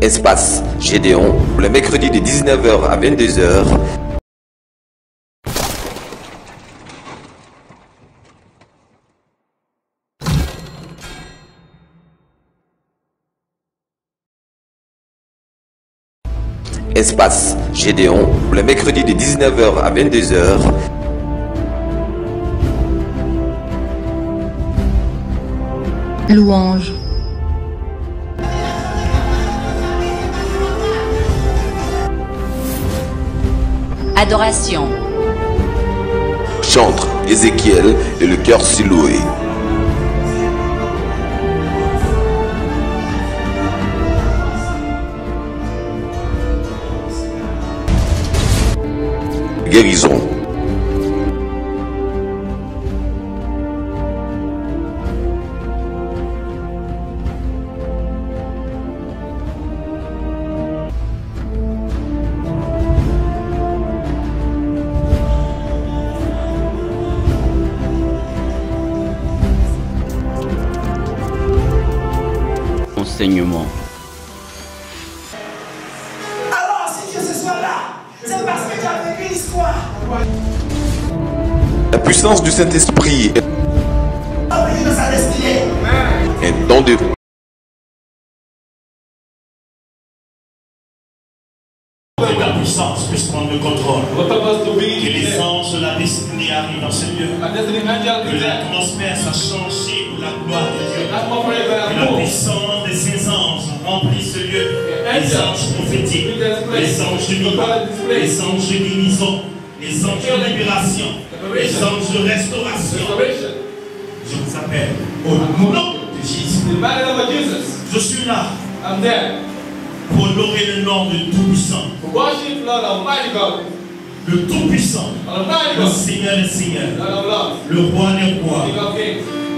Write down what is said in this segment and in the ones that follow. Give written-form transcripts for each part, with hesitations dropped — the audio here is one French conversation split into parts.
Espace Gédéon, le mercredi de 19h à 22h. Espace Gédéon, le mercredi de 19h à 22h. Louange. Adoration. Chantre Ézéchiel et le cœur Siloué. Guérison. Enseignement. Alors, si Dieu ce soir là, c'est parce que tu as vécu l'histoire. La puissance du Saint-Esprit Oublié de sa destinée. est don de Que ta puissance puisse prendre le contrôle. Que les anges de la destinée arrivent dans ce lieu. Que l'atmosphère soit changée pour la gloire de Dieu. Que la puissance de ces anges remplisse ce lieu. Les anges prophétiques, les anges de miracle, les anges de guérison, les anges de libération, les anges de restauration. Je vous appelle au nom de Jésus. Je suis là pour honorer le nom de Tout-Puissant. Le Tout-Puissant, le Seigneur des Seigneurs, le Roi des Rois,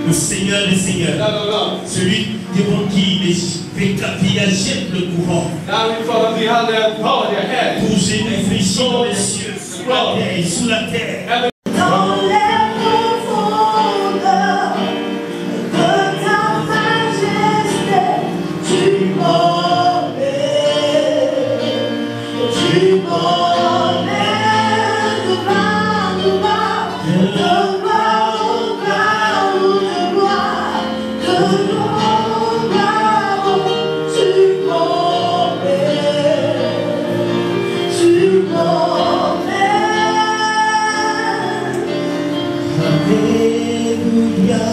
le Seigneur des Seigneurs, celui devant qui les spectateurs jettent le courant. Tout génie fléchit dans les cieux, sous la terre et sous la terre. Dans les profondeurs de ta majesté, tu m'emmènes de gloire en gloire, de gloire en gloire, de gloire en gloire, tu m'emmènes. Alléluia,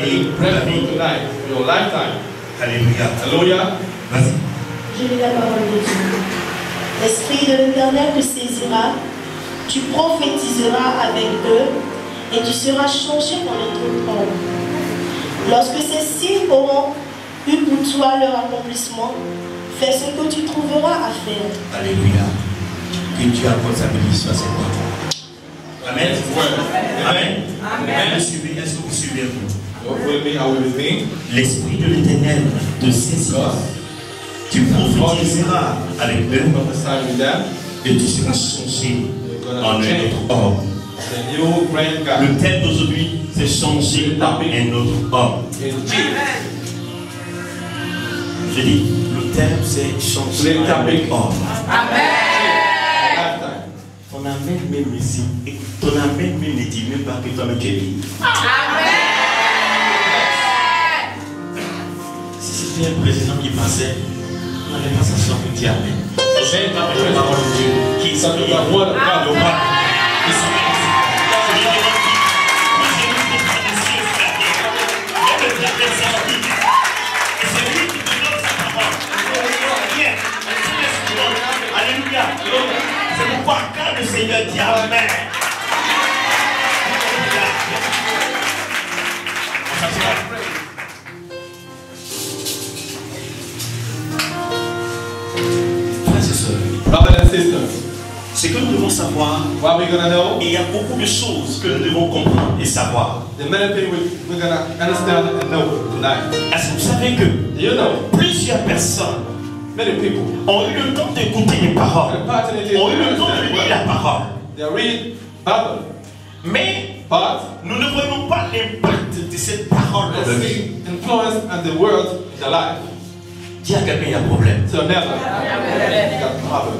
being prayerful tonight for your lifetime. Alléluia. Alléluia. Vas-y. Je lis la parole de Dieu. L'Esprit de l'Éternel te saisira, tu prophétiseras avec eux et tu seras changé dans notre homme. Lorsque ces signes auront eu pour toi leur accomplissement, fais ce que tu trouveras à faire. Alléluia. Que Dieu accorde sa bénédiction à cette parole. Amen. Amen. Amen. Est-ce que vous suivez vous? L'Esprit de l'Éternel te saisira. Tu prophétiseras avec eux et tu seras changé en un autre homme. Le thème d'aujourd'hui, c'est changer en un autre homme. Je dis, le thème, c'est changer en un autre homme. Amen. Ton amen même ici, et ton amen même ne dit même pas que toi-même tu es libre. Amen. Si c'était un président qui passait, on n'allait pas s'asseoir pour dire amen. Je vais pas mettre la parole de Dieu qui s'en est la voix de God. Alléluia. C'est pourquoi quand le Seigneur dit amen, frères et sœurs, Brothers and sisters, ce que nous devons savoir, what we're gonna know, et il y a beaucoup de choses que nous devons comprendre et savoir. the many things we're gonna understand and know tonight. Est-ce que vous savez que You know, plusieurs personnes many people ont eu le temps d'écouter les paroles, ont eu le temps de lire la parole, they read Bible, mais but nous ne voyons pas l'impact de cette parole dans leur they vie. see influence and the word in their life. Dis à quelqu'un, il y a problème. So never got problem.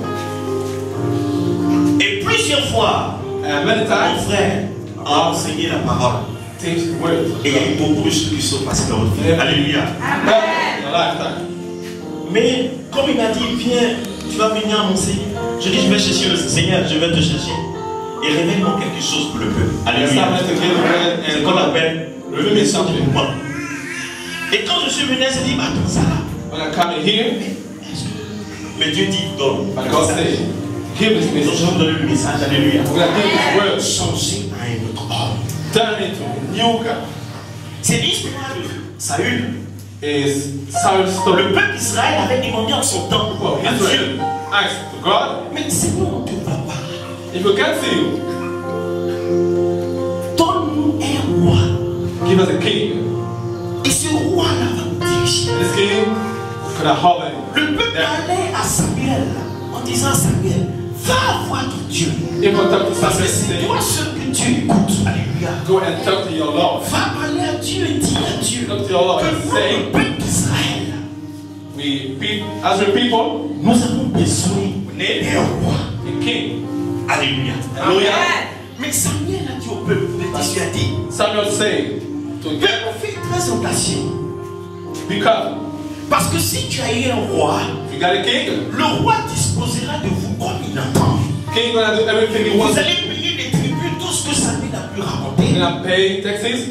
Et plusieurs fois, And many mon times, frère a enseigné la parole. teach the word. Et il y a eu beaucoup de choses qui sont passées dans votre vie. Alléluia. In your lifetime. Mais comme il m'a dit, viens, tu vas venir m'enseigner. Je dis, je vais chercher le Seigneur, je vais te chercher. Et révèle-moi quelque chose pour le peuple. Alléluia. C'est ce qu'on appelle le message du mouvement. Et quand je suis venu, j'ai dit, attends ça là. When I come in here, Mais Dieu dit, donne. but God said, give this Donc message. je vais vous donner le message. Alléluia. I'm gonna give this word. Changer à un autre homme. Turn into a new guy. C'est l'histoire de Saül. Is Saul's story. Le peuple d'Israël avait demandé en son temps Well, à Dieu. Israel asked to God, Mais Seigneur, on ne peut pas. if you can't see you, Donne-nous un roi. give us a king. Et ce roi-là va nous diriger. And this king could have hovered. Le peuple allait à Samuel en disant à Samuel, va voir ton Dieu. If you talk to Parce que Samuel, c'est say, toi seul que Dieu écoute. Alléluia. go and talk to your Lord. Va parler à Dieu et dis à Dieu Talk to your Lord que and nous, say, le peuple d'Israël, as your people, nous avons besoin need d'un roi. a king. Alléluia. Hallelujah. Mais Samuel a dit au peuple, le dissuader, Samuel said to get, fais très attention. because Parce que si tu as eu un roi, if you got a king, le roi disposera de vous comme il entend. king gonna do everything he Vous wants. allez payer les tributs, tout ce que Samuel a pu raconter. He's gonna pay taxes.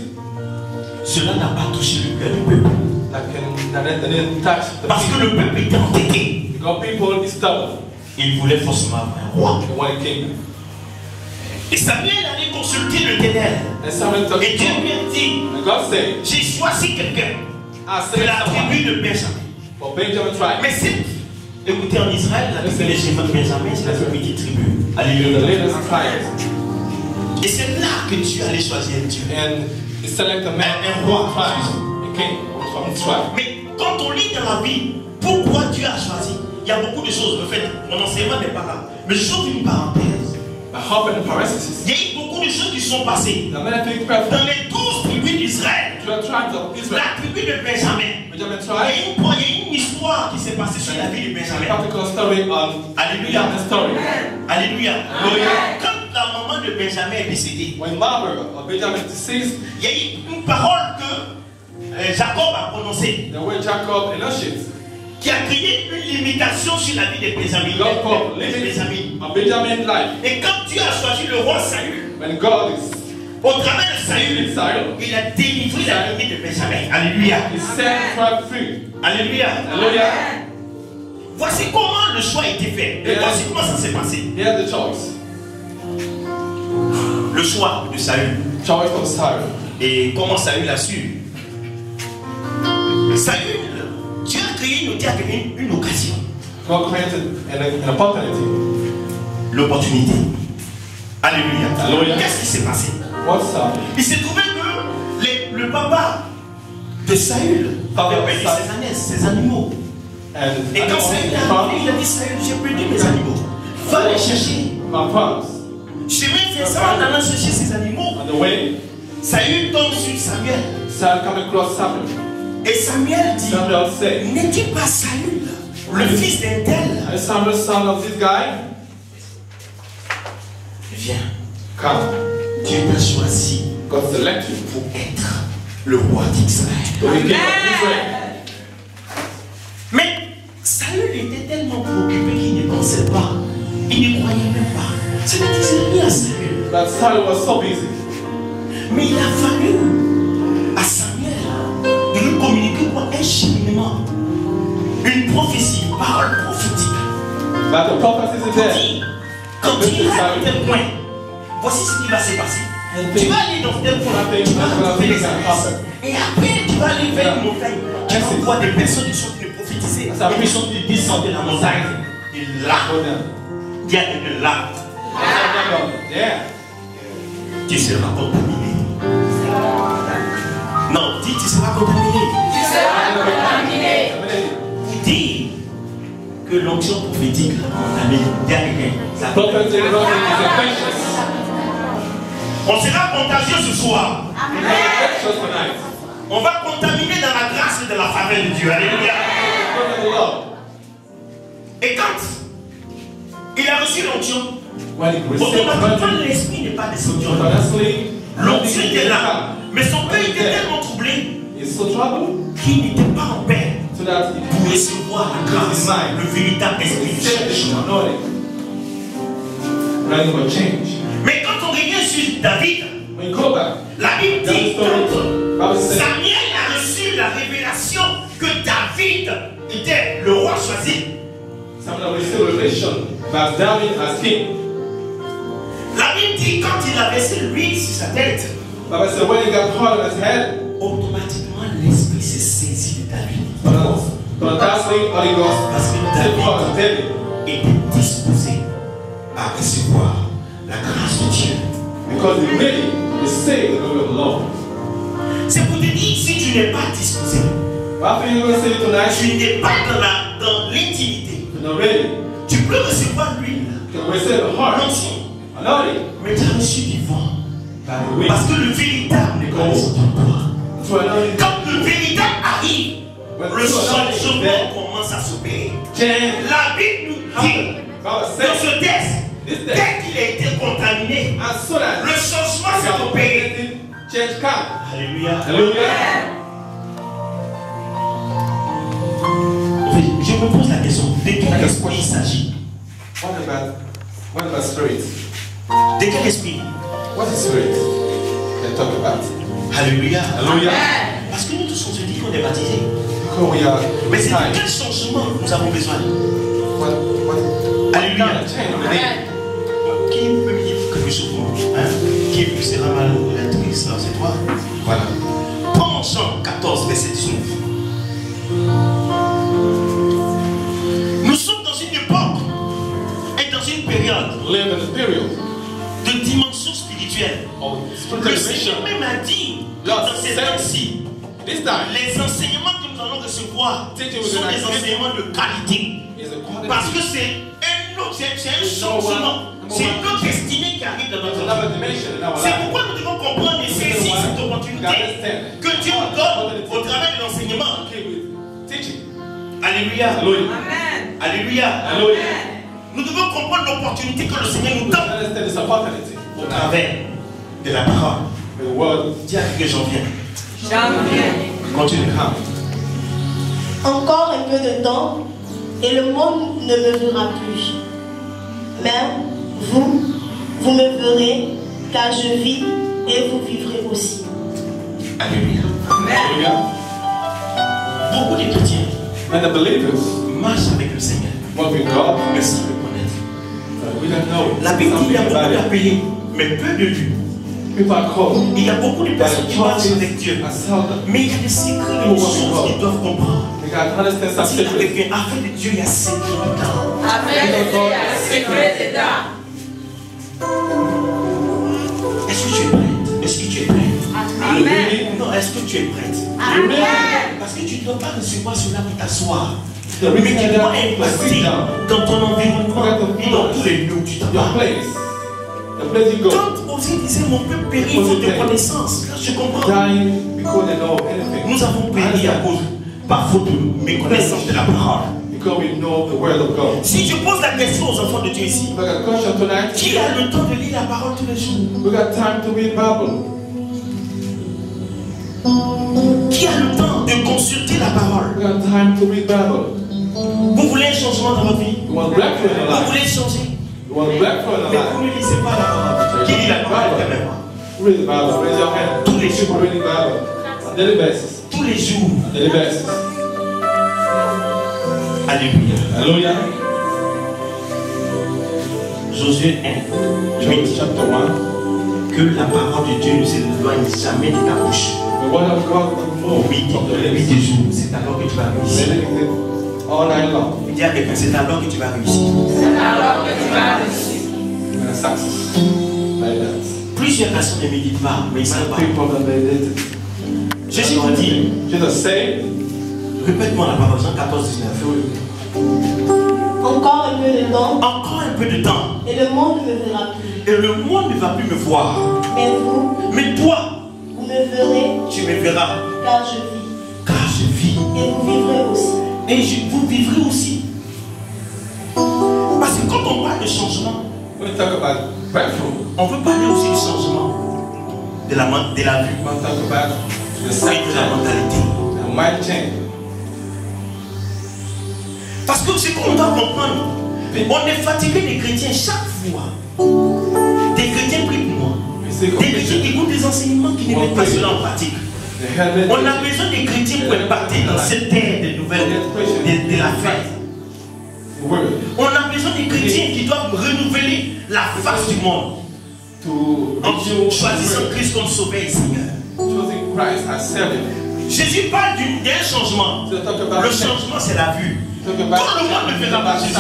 Cela n'a pas touché le cœur du peuple. That didn't touch the Parce que people. le peuple était entêté. Because people is stubborn. Il voulait forcément avoir un roi. They want a king. Et Samuel allait consulter l'Éternel. And Samuel talked Et to Dieu God. lui a dit, And God said, j'ai choisi quelqu'un I de said la someone tribu de Benjamin. for Benjamin tribe. Mais c'est, écoutez, en Israël, la tribu de Benjamin, c'est la plus petite tribu. The Alléluia. latest tribe. Et c'est là que Dieu allait choisir un Dieu. And he select a man Un roi. tribe. A king from his tribe. Mais quand on lit dans la Bible, pourquoi Dieu a choisi? Il y a beaucoup de choses. En fait, mon enseignement n'est pas là. Mais je trouve une parenthèse. But hop in parenthesis. Il y a eu beaucoup de choses qui sont passées. The many things perfect. Dans les 12 tribus d'Israël, 12 tribes of Israel. la tribu de Benjamin, Benjamin il y tribe. a une histoire qui s'est passée sur la vie de A Benjamin. particular story on Alléluia. Benjamin's story. Alléluia. Alléluia. Quand la maman de Benjamin est décédée, When mother of Benjamin deceased, il y a eu une parole que Jacob a prononcée the way Jacob enunciates, qui a créé une limitation sur la vie de Benjamin. God put Benjamin. limits on Benjamin's life. Et quand Dieu a choisi le roi Saül, When God Au travers de Saül, il a délivré la lignée de Benjamin. Alléluia. Alléluia. Alléluia. Voici comment le choix a été fait. Et voici comment ça s'est passé. Here's the choice. Le choix de Saül. Choice of Saul. Et comment Saül a su. Saül, Dieu a créé une occasion. God created an opportunity. L'opportunité. Alléluia. Alléluia. Qu'est-ce qui s'est passé? What's up? Il s'est trouvé que le papa de Saül avait perdu ses animaux. Et quand Saül est arrivé, il a dit Saül, j'ai perdu mes animaux. Va les chercher. Chemin faisant, en allant chercher ses animaux, Saül tombe sur Samuel. Et Samuel dit, n'est-il pas Saül, le fils d'un tel? Samuel, son of this guy. Viens. Come. Dieu t'a choisi God select you pour être le roi d'Israël. Mais Saül était tellement préoccupé qu'il ne pensait pas. Il ne croyait même pas. Ça ne disait rien à Saül. But Saul was so busy. Mais il a fallu à Samuel de lui communiquer quoi? Un cheminement, une prophétie, une parole prophétique. But the prophecy is there. Quand tu iras à tel point, voici ce qui va se passer. Tu vas aller dans tel point, tu vas trouver les annonces. Et après, tu vas aller vers une montagne. Tu vas voir des personnes qui sont venues prophétiser. Des personnes qui descendent de la montagne. Et là, il y a une là. Tu seras contaminé. Non, dis tu seras contaminé. Tu seras contaminé. Pour dire que l'onction prophétique contamine. On sera contagieux ce soir. On va contaminer dans la grâce et de la faveur de Dieu. Alléluia. Et quand il a reçu l'onction, automatiquement l'esprit n'est pas descendu. L'onction était là. Mais son cœur était tellement troublé qu'il n'était pas en paix pour recevoir la grâce, le véritable esprit du changement. Mais quand on revient sur David, la Bible dit que Samuel a reçu la révélation que David était le roi choisi. La Bible dit quand il a versé l'huile sur sa tête, automatiquement l'esprit s'est saisi de David. Parce que David était disposé à recevoir la grâce de Dieu. C'est pour te dire, si tu n'es pas disposé, tu n'es pas dans l'intimité, tu peux recevoir l'huile, mais tu as reçu du vent. Parce que le véritable n'est pas descendu en toi. Quand le véritable arrive, le changement commence à s'opérer. La Bible nous dit, dans ce texte, dès qu'il a été contaminé, le changement s'est opéré. Alléluia. Je me pose la question, de quel esprit il s'agit? De quel esprit? What is spirit? Can talk about. Alléluia. Alléluia. Parce que nous tous on se dit qu'on est baptisés. Mais c'est de quel changement nous avons besoin? Alléluia. Qui peut me dire quelque chose pour moi? Qui sera mal lectrice? C'est toi? Voilà. Prends Jean 14, verset 19. Nous sommes dans une époque et dans une période de dimension spirituelle. Le Seigneur même a dit dans ces temps-ci, les enseignements que nous allons recevoir sont des enseignements de qualité. Parce que c'est un changement, c'est une autre destinée qui arrive dans notre vie. C'est pourquoi nous devons comprendre et saisir cette opportunité que Dieu nous donne au travers de l'enseignement. Alléluia. Amen. Alléluia. Nous devons comprendre l'opportunité que le Seigneur nous donne au travers de la parole. Dis à que j'en viens. J'en viens. Continue. Encore un peu de temps et le monde ne me verra plus. Mais vous me verrez car je vis et vous vivrez aussi. Alléluia. Hallelujah. Beaucoup de chrétiens And the believers, marchent avec le Seigneur, what we got, mais sans le connaître. we don't know. La Bible dit qu'il y a Something beaucoup about it. d'appelés, mais peu de lui. People are called, Il y a beaucoup de but personnes the qui marchent churches avec Dieu. are seldom. Mais il y a des secrets, des choses qu'ils doivent comprendre. They got to understand some Dis à secrets. quelqu'un, afin de Dieu, il y a secret dedans. Est-ce que tu es prête? Est-ce que tu es prête? Amen. Non, est-ce que tu es prête? Parce que tu ne dois pas recevoir cela pour t'asseoir. The Mais reason tu dois that I impacter sit down, dans ton environnement et dans tous les lieux où tu your t'appelles. place, the place you go, Quand Osée disait mon peuple périt faute de connaissance, là je comprends. dying because they know anything. Nous avons péri à cause, par faute de méconnaissance de la parole. Because we know the word of God. Si je pose la question aux enfants de Dieu ici, We got a question tonight. qui a le temps de lire la parole tous les jours? We got time to read Bible. Qui a le temps de consulter la parole? We got time to read Bible. Vous voulez un changement dans votre vie? You want breakthrough in your Vous life. voulez changer? You want breakthrough in your Mais life. vous ne lisez pas la parole. Qui lit la parole quand même? Read the Bible. Raise your hand. Tous les People jours. reading Bible on daily basis. Tous les jours. Daily basis. Alléluia. Hallelujah. Josué 1. Job chapter 1. Que la parole de Dieu ne s'éloigne jamais de ta bouche. The word of God will Au move midi, from the le lips. midi jour, c'est alors que tu vas réussir. Meditating it all night long. Il dit à quelqu'un, c'est alors que tu vas réussir. And a success. Like that. Plusieurs personnes ne méditent pas, mais ils savent pas. People that meditate. Jésus vous dit, Jesus say, répète-moi la parole, Jean 14, 19. Encore un peu de temps, Encore un peu de temps, et le monde ne me verra plus. et le monde ne va plus me voir. Mais vous, Mais toi, vous me verrez, tu me verras, car je vis. car je vis. Et vous vivrez aussi. Et vous vivrez aussi. Parce que quand on parle de changement, when we talk about breakthrough, on peut parler aussi du changement de la vue, we want to talk about the et de la sector, mentalité. the mind change. Parce que ce qu'on doit comprendre, on est fatigué des chrétiens chaque fois. Des chrétiens prient pour moi. Des chrétiens qui écoutent des enseignements qui ne mettent pas cela en pratique. The helmet, On a besoin des chrétiens pour impacter dans cette terre des nouvelles de la fête. the word, On a besoin des chrétiens qui doivent renouveler la face du monde to en renew choisissant Christ comme sauveur et Seigneur. choosing Christ as Savior. Jésus parle d'un changement. So talk about Le change. changement, c'est la vue. Talk Tout about le monde ne verra pas Jésus.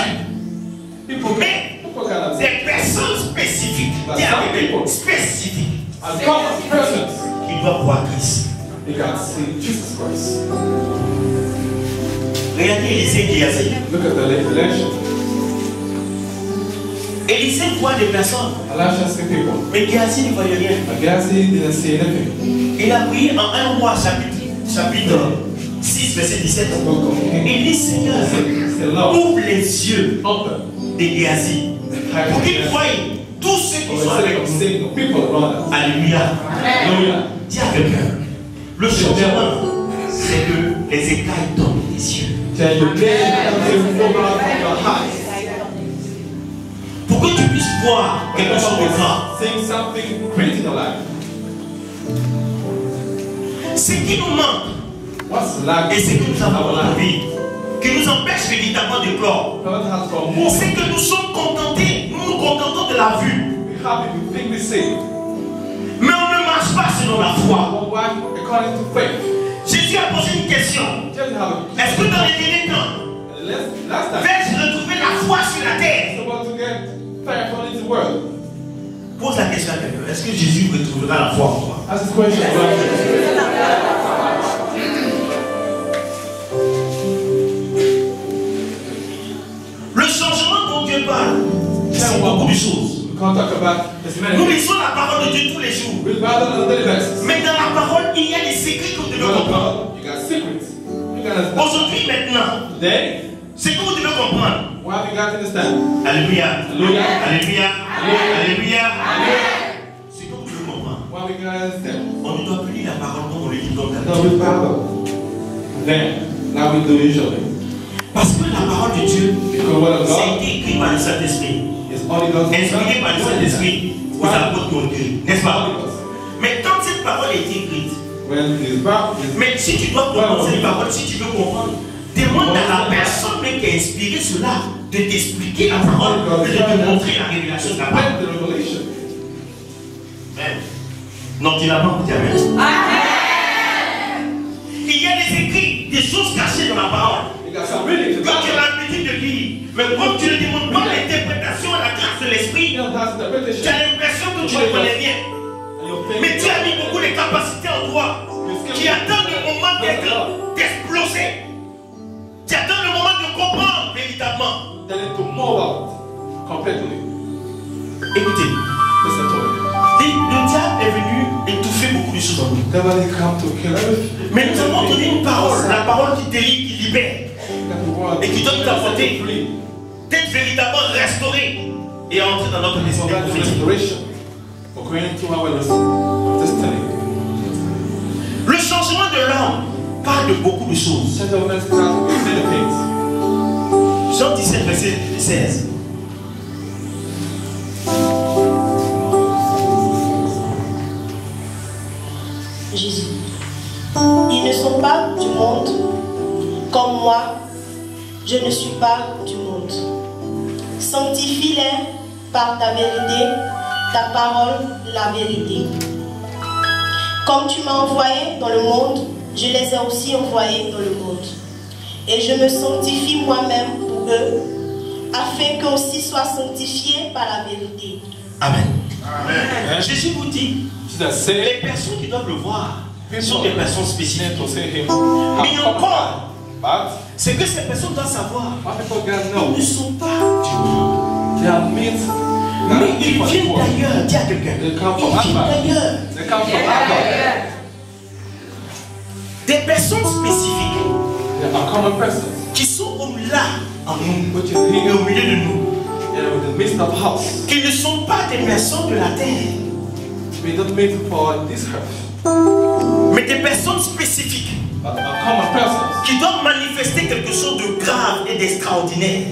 People, Mais people cannot see. des personnes spécifiques, But qui some avec people- spécifiques, As common persons, qui doivent voir Christ. they can see Jesus Christ. Regardez Élisée qui a dit. Look at the Elisha. Élisée voit des personnes, Elisha see people. mais Géasi ne voyait rien. But Gehazi didn't see anything. Il a prié en 1 roi chapitre 6, verset 17. Book of Il Kings. dit Seigneur, Say, Lord, ouvre les yeux open de Géasi the eyes pour of qu'ils Gehazi. voient tous ceux qui For sont the avec sake of nous. seeing the people around us. Alléluia. Hallelujah. Dis à quelqu'un, le changement, c'est que les écailles tombent des yeux. Tell your neighbor to fall out from your eyes. Pour que tu puisses voir quelque chose de grand. Seeing something great in your life. Ce qui nous manque What's lack et ce que nous in avons our dans la life? vie, qui nous empêche véritablement de gloire, God has for more. c'est que nous sommes contentés, nous nous contentons de la vue, We happy we think we see. mais on ne marche pas selon la foi. But why? According to faith. Jésus a posé une question. Just have Est-ce que dans les derniers temps, last time, vais-je retrouver la foi sur la terre? it's about to get faithful in the world. Pose la question à quelqu'un. Est-ce que Jésus retrouvera la foi en toi? Ask this question. Le changement dont Dieu parle, c'est beaucoup de choses. We can't talk about this Nous many. lisons la parole de Dieu tous les jours. Read Bible on a daily basis. Mais dans la parole, il y a des secrets que vous devez God, comprendre. you got secrets. You got Aujourd'hui, maintenant, today. ce que vous devez comprendre. What have you got to understand? Alléluia. Alléluia. Alléluia. Alléluia. Alléluia. Ce que vous devez comprendre. What have we got to understand? On ne doit plus lire la parole comme on le lit comme No, d'habitude. read Bible. Then, now we do usually. Parce que la parole de Dieu, Because the word of c'est God été écrit par le Saint-Esprit. is only God's Inspiré par le Saint-Esprit aux apôtres qui ont écrit. N'est-ce pas? a été écrite. When Mais si tu dois comprendre cette parole, si tu veux comprendre, demande à la personne même qui a inspiré cela de t'expliquer la parole, de te montrer la révélation de la parole. Non, tu n'as pas entendu. Amen. Il y a des écrits, des choses cachées dans la parole. Quand tu as l'habitude de lire, mais comme tu ne demandes pas l'interprétation à la grâce de l'esprit, tu as l'impression que tu le connais bien. Mais tu as mis beaucoup de capacités en toi qui attendent le moment d'exploser. Tu attends le moment de comprendre véritablement. Écoutez, le diable est venu étouffer beaucoup de choses en nous. Mais nous avons entendu une parole, la parole qui délivre, qui libère et qui donne la volonté d'être véritablement restaurée et entrer dans notre destin prophétique. Le changement de l'homme parle de beaucoup de choses. Jean 17, verset 16. Jésus. Ils ne sont pas du monde, comme moi, je ne suis pas du monde. Sanctifie-les par ta vérité, ta parole, la vérité. Comme tu m'as envoyé dans le monde, je les ai aussi envoyés dans le monde. Et je me sanctifie moi-même pour eux, afin qu'eux aussi soient sanctifiés par la vérité. Amen. Amen. Jésus vous dit, les personnes qui doivent le voir sont des personnes spécifiques. Mais encore, c'est que ces personnes doivent savoir qu'ils ne sont pas du monde. Mais ils viennent d'ailleurs. Dis à quelqu'un, ils viennent d'ailleurs. Des personnes spécifiques qui sont là en nous et au milieu de nous, qui ne sont pas des personnes de la terre, mais des personnes spécifiques qui doivent manifester quelque chose de grave et d'extraordinaire.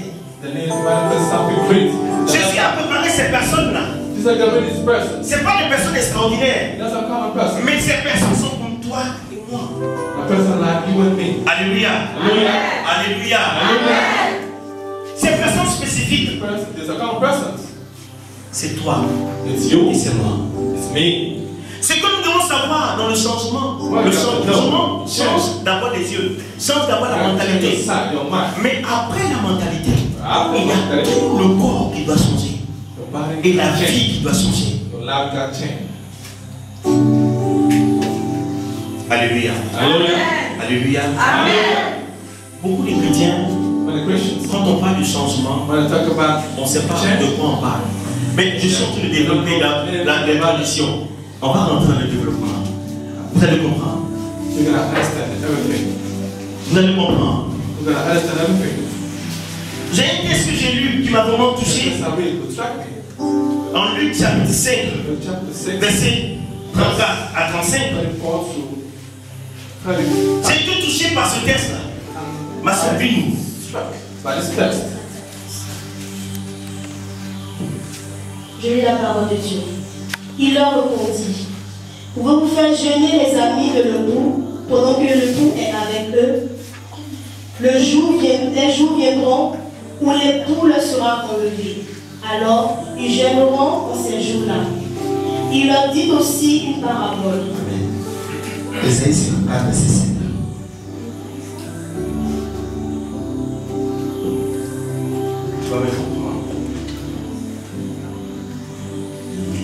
Jésus a préparé ces personnes-là. Ce ne sont pas des personnes extraordinaires, mais ces personnes sont comme toi et moi. Alléluia. Alléluia. Ces personnes spécifiques, c'est toi et c'est moi. C'est que nous devons savoir dans le changement. Le changement change d'abord les yeux, change d'abord la mentalité. Mais après la mentalité, il y a tout le corps qui doit changer. Et la vie qui doit changer. Alléluia. Alléluia. Beaucoup de chrétiens, quand on parle du changement, on ne sait pas de quoi on parle. Mais je suis en train de développer la condition. On va rentrer dans le développement. Vous allez comprendre. Vous allez comprendre. J'ai un texte que j'ai lu qui m'a vraiment touché. En Luc chapitre 5, verset 34 à 35. J'ai été touché par ce texte-là. Ma soeur Binou. Je lis la parole de Dieu. Il leur répondit, pouvez-vous faire jeûner les amis de l'époux pendant que l'époux est avec eux? Les jours viendront où l'époux leur sera enlevé. Alors, ils jeûneront en ces jours-là. Il leur dit aussi une parabole. Amen. Ésaïe 54, verset 5. Tu vas me comprendre.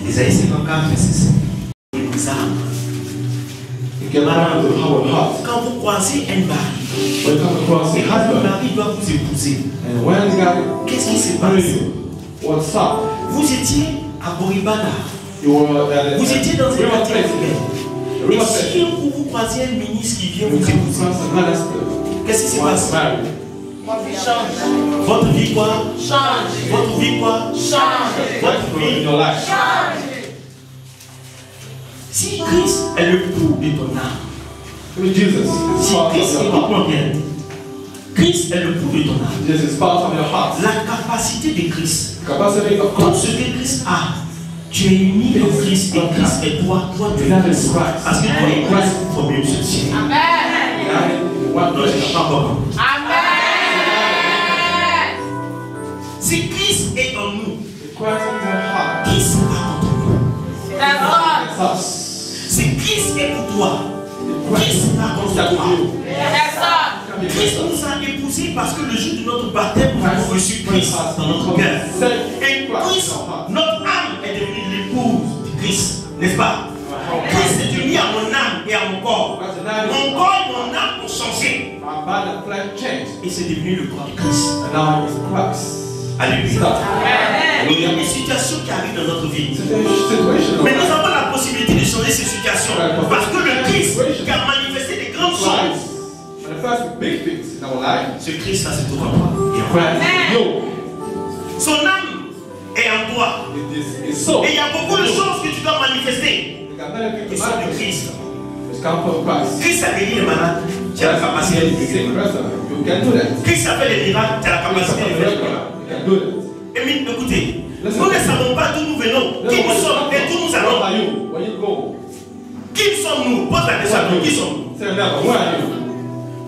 Ésaïe 54, verset 5. Quand vous croisez un mari, et le mari doit vous épouser, qu'est-ce qui se passe? Vous étiez à Boribana, vous étiez dans une matière humaine. Et si vous croisez un ministre qui vient vous épouser, qu'est-ce qui se passe? Votre vie quoi? Change. Votre vie quoi? Change. Votre vie change. Si Christ est le pouls de ton âme, si Christ, écoute-moi bien, Christ est le pouls de ton âme, la capacité de Christ, tout ce que Christ a, Tu es uni en Christ et Christ est toi tu es Christ. Parce que toi et Christ forment une seule chair. Amen. Non, je ne pas encore. Amen. Si Christ est en nous, Christ in your heart. qui sera contre nous? That's all. Si Christ est pour toi, qui sera contre toi? That's all. Christ nous a épousés parce que le jour de notre baptême, nous avons reçu Christ dans notre cœur. Et Christ, notre âme est devenue l'épouse de Christ, n'est-ce pas? Christ est uni à mon âme et à mon corps. Mon corps et mon âme ont changé. My body and flesh changed. Et c'est devenu le corps de Christ. And now it's Christ. Alléluia. Amen. Il y a des situations qui arrivent dans notre vie. It's a situation. Mais nous avons la possibilité de changer ces situations. Parce que le Christ qui a manifesté des grandes choses. And the first big things in our life. Ce Christ-là, c'est tout en toi. Et en toi. Christ, yo, Son âme est en toi. it is so. Et il y a beaucoup de choses que tu dois manifester. You got many Qui people sont de manifest. Christ. It's come from Christ. Christ a guéri les malades. Tu as la capacité de guérir. You can do that. Christ a fait les miracles. Tu as la capacité de faire. You can do it. Et écoutez, nous ne savons pas d'où nous venons, qui nous sommes et d'où nous allons. Where are you? Where you go? Qui sommes-nous? Pose la question, qui sommes-nous? Say never. Where are you?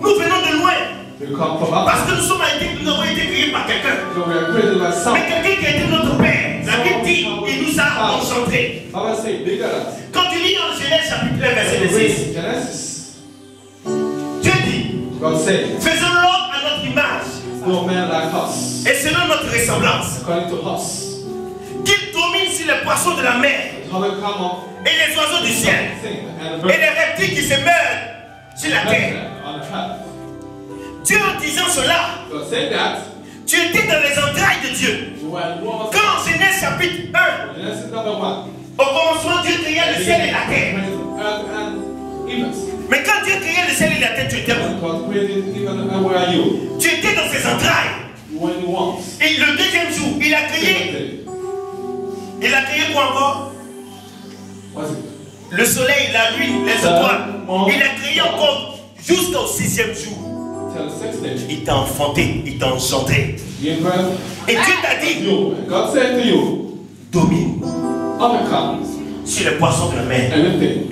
Nous venons de loin. You come from up. Parce que nous avons été créés par quelqu'un. So we are created by Mais something. quelqu'un qui a été notre père, la Bible dit, il nous a engendrés. Bible say bigger than us. Quand tu lis dans Genèse chapitre 1, verset 6, Genesis. Dieu dit, God said, faisons l'homme à notre image no man like us, et selon notre ressemblance, according to us. qu'il domine sur les poissons de la mer How we come up, et les oiseaux du ciel sing, and the et les reptiles qui se meurent sur la terre. on the path. Dieu en disant cela, God said that. tu étais dans les entrailles de Dieu. You were one of Quand en Genèse chapitre 1, Genesis number 1. au commencement Dieu créa le ciel et la terre. Earth and heavens. Mais quand Dieu créa le ciel et la terre, tu étais où? God created even and where are you? Tu étais dans ses entrailles. You were in the once. Et le deuxième jour, il a créé quoi encore? Was it? Le soleil, la lune, les étoiles. Il a créé encore jusqu'au 6e jour. Till the sixth day. Il t'a enfanté, il t'a engendré. Give birth. Et Dieu t'a dit, You. God said to you, domine overcome sur les poissons de la mer, everything.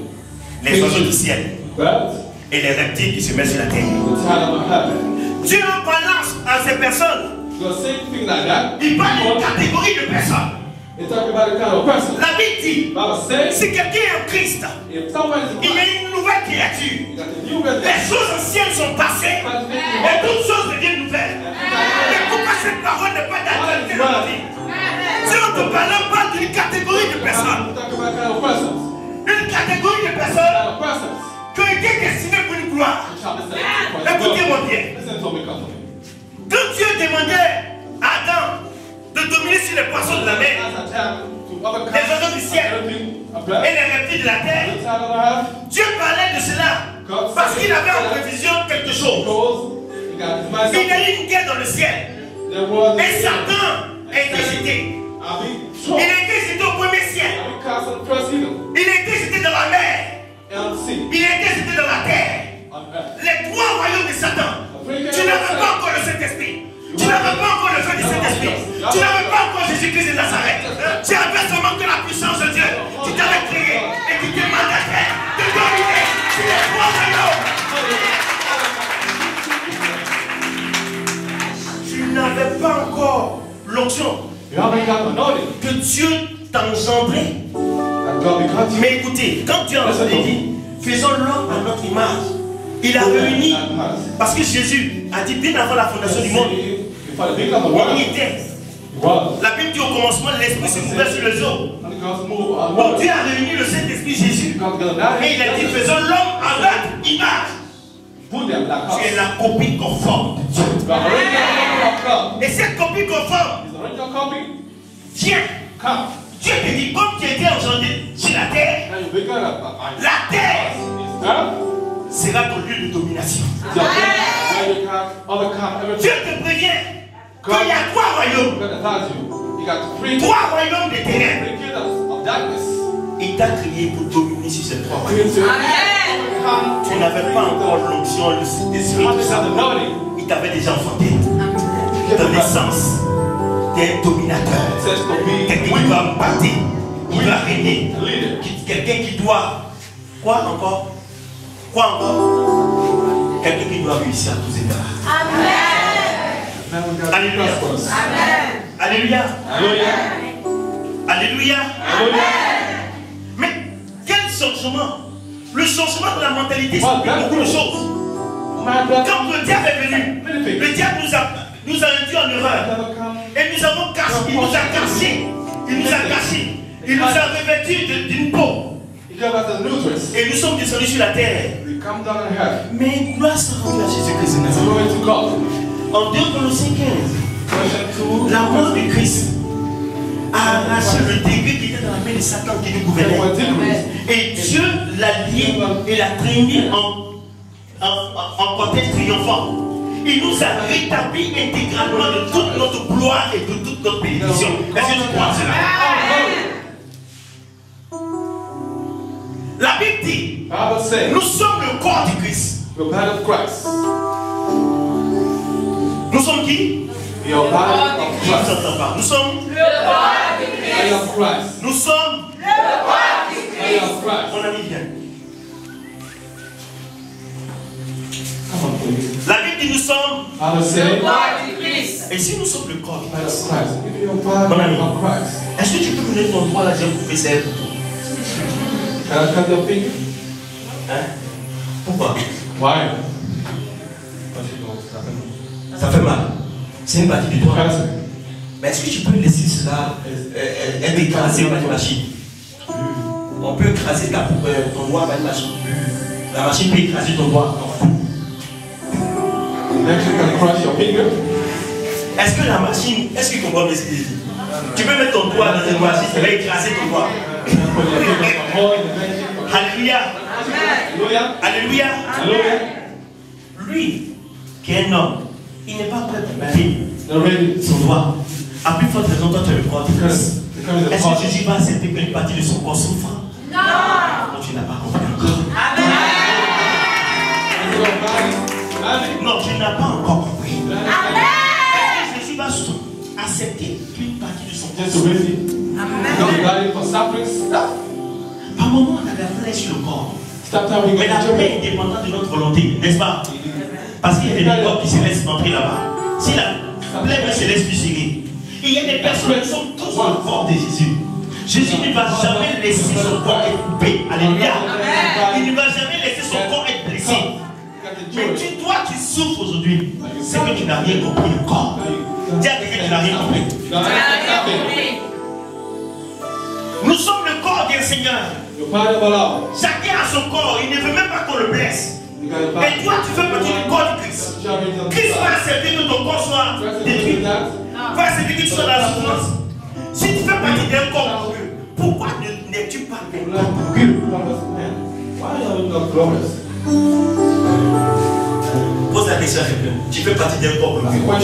les oiseaux du ciel Birth, et les reptiles qui se mettent sur la terre. the child of heaven. Dieu en balance à ces personnes. God said things like that. Il parle d'une catégorie de personnes. They talk about the kind of person. La Bible dit, Bible says, si quelqu'un est en Christ, if someone is il y Christ, a une nouvelle créature. you got the new birth. Les choses anciennes sont passées et toutes choses deviennent nouvelles. Mais pourquoi cette parole n'est pas d'actualité dans la vie? Si on te parle, on parle d'une catégorie de personnes. Talk about kind of persons. Une catégorie de personnes Kind of persons. qui ont été destinées pour une gloire. Shall be saved. Écoutez-moi bien. Listen to me carefully. Quand Dieu demandait à Adam de dominer sur les poissons de la mer As a child to overcome Les oiseaux du ciel. everything of et birth. les reptiles de la terre, The child of earth. Dieu parlait de cela parce qu'il avait en prévision quelque chose. Goes. You got his mind. Il y a eu une guerre dans le ciel There was. et Satan a été jeté. I'll be Il strong. a été jeté au premier ciel. I'll be cast on the first heaven. Il a été jeté dans la mer. And sea. Il a été jeté dans la terre. On earth. Les trois royaumes de Satan. Tu n'avais pas encore le Saint-Esprit. Tu n'avais pas encore le feu du Saint-Esprit. Tu n'avais pas encore Jésus-Christ de Nazareth. Tu avais seulement que la puissance de Dieu qui t'avait créé et qui te mandatait de dominer sur les trois royaumes. Tu n'avais pas encore l'onction You haven't got the knowledge. que Dieu t'a engendré. And God becomes you. Mais écoutez, quand Dieu a dit, faisons l'homme à notre image, il a réuni, parce que Jésus a dit bien avant la fondation du monde, Before the beginning of the il world, y était. he was. La Bible dit au commencement, l'Esprit se mouvait sur les eaux. And God's move on Donc water. Dieu a réuni le Saint-Esprit Jésus. God together now. Et il a dit, faisons l'homme à notre image. Put them like Tu es us. la copie conforme de Dieu. The original copy of God. Et cette copie conforme His original copy. vient. Come. Dieu te dit, comme tu as été engendré sur la terre, Now you become la terre His earth. sera ton lieu de domination. Your where you can overcome Dieu everything. te prévient qu'il y a trois royaumes. God tells you. You got three Royaumes des ténèbres. kingdoms of darkness. Il t'a créé pour dominer sur ces trois royaumes. You to overcome. Tu n'avais pas encore l'onction, l'esprit, tout ça. Il t'avait déjà enfanté. Dans l'essence, t'es un dominateur. Says to be Quelqu'un qui va battre Il va régner. Quelqu'un qui doit. Quoi encore? Quoi encore? Quelqu'un qui doit réussir à tous égards. Amen. Alléluia. Amen. Alléluia. Alléluia. Alléluia. Mais quel changement? Le changement de la mentalité, c'est beaucoup de choses. Quand le diable est venu, le diable nous a induit en erreur. Et nous avons caché, il nous a caché. Il nous a caché. Il nous a revêtus d'une peau. Et nous sommes descendus sur la terre. Mais gloire soit rendue à Jésus-Christ. En 2 Corinthiens 15, la mort de Christ a arraché le degré qui était dans la main de Satan qui nous gouvernait. Et Dieu l'a lié et l'a traîné en contexte triomphant. Il nous a rétabli intégralement de toute notre gloire et de toute notre bénédiction. Est-ce que tu crois en cela? La Bible dit, nous sommes le corps du Christ. Nous sommes qui? We are body of Christ. Nous sommes le body of Christ. Nous sommes le body of Christ. Mon ami, viens. Come on, please. La Bible dit nous sommes le body of Christ. Et si nous sommes le corps de Christ, mon ami, est-ce que tu peux me donner ton doigt là, j'ai coupé ça pour toi? Can I cut your finger? Hein? Pourquoi? Why? Ça fait mal. C'est une partie du doigt. Mais est-ce que tu peux laisser cela être écrasé par une machine? On peut écraser ton doigt par une machine. La machine peut écraser ton doigt. Est-ce que la machine, est-ce que ton doigt m'excuse? Tu peux mettre ton doigt dans une machine, ça va écraser ton doigt. Alléluia. Alléluia. Lui, qui est un homme, il n'est pas prêt à mettre son doigt. À plus forte raison, toi tu es le corps de Christ. Est-ce que Jésus va accepter qu'une partie de son corps souffre? Non. Donc tu n'as pas compris encore. Amen. Non, tu n'as pas encore compris. Amen. Est-ce que Jésus va accepter qu'une partie de son corps souffre? Par moment, on a la plaie sur le corps. Mais la plaie est dépendante de notre volonté, n'est-ce pas? Parce qu'il y a des corps qui se laissent entrer là-bas. Si la plaie ne se laisse plus serrer, il y a des personnes qui sont tous dans le corps de Jésus. Jésus ne va jamais laisser son corps être coupé. Alléluia. Il ne va jamais laisser son corps être blessé. Mais toi, tu souffres aujourd'hui. C'est que tu n'as rien compris encore. Dis à quelqu'un que tu n'as rien compris. Nous sommes le corps du Seigneur. Chacun a son corps. Il ne veut même pas qu'on le blesse. Et toi, tu fais partie du corps du Christ. Christ va accepter que ton corps soit détruit. Va accepter que tu sois dans la souffrance. Si tu fais partie d'un corps glorieux, pourquoi n'es-tu pas un corps glorieux? Pose la question à quelqu'un. Tu fais partie d'un corps glorieux. Pourquoi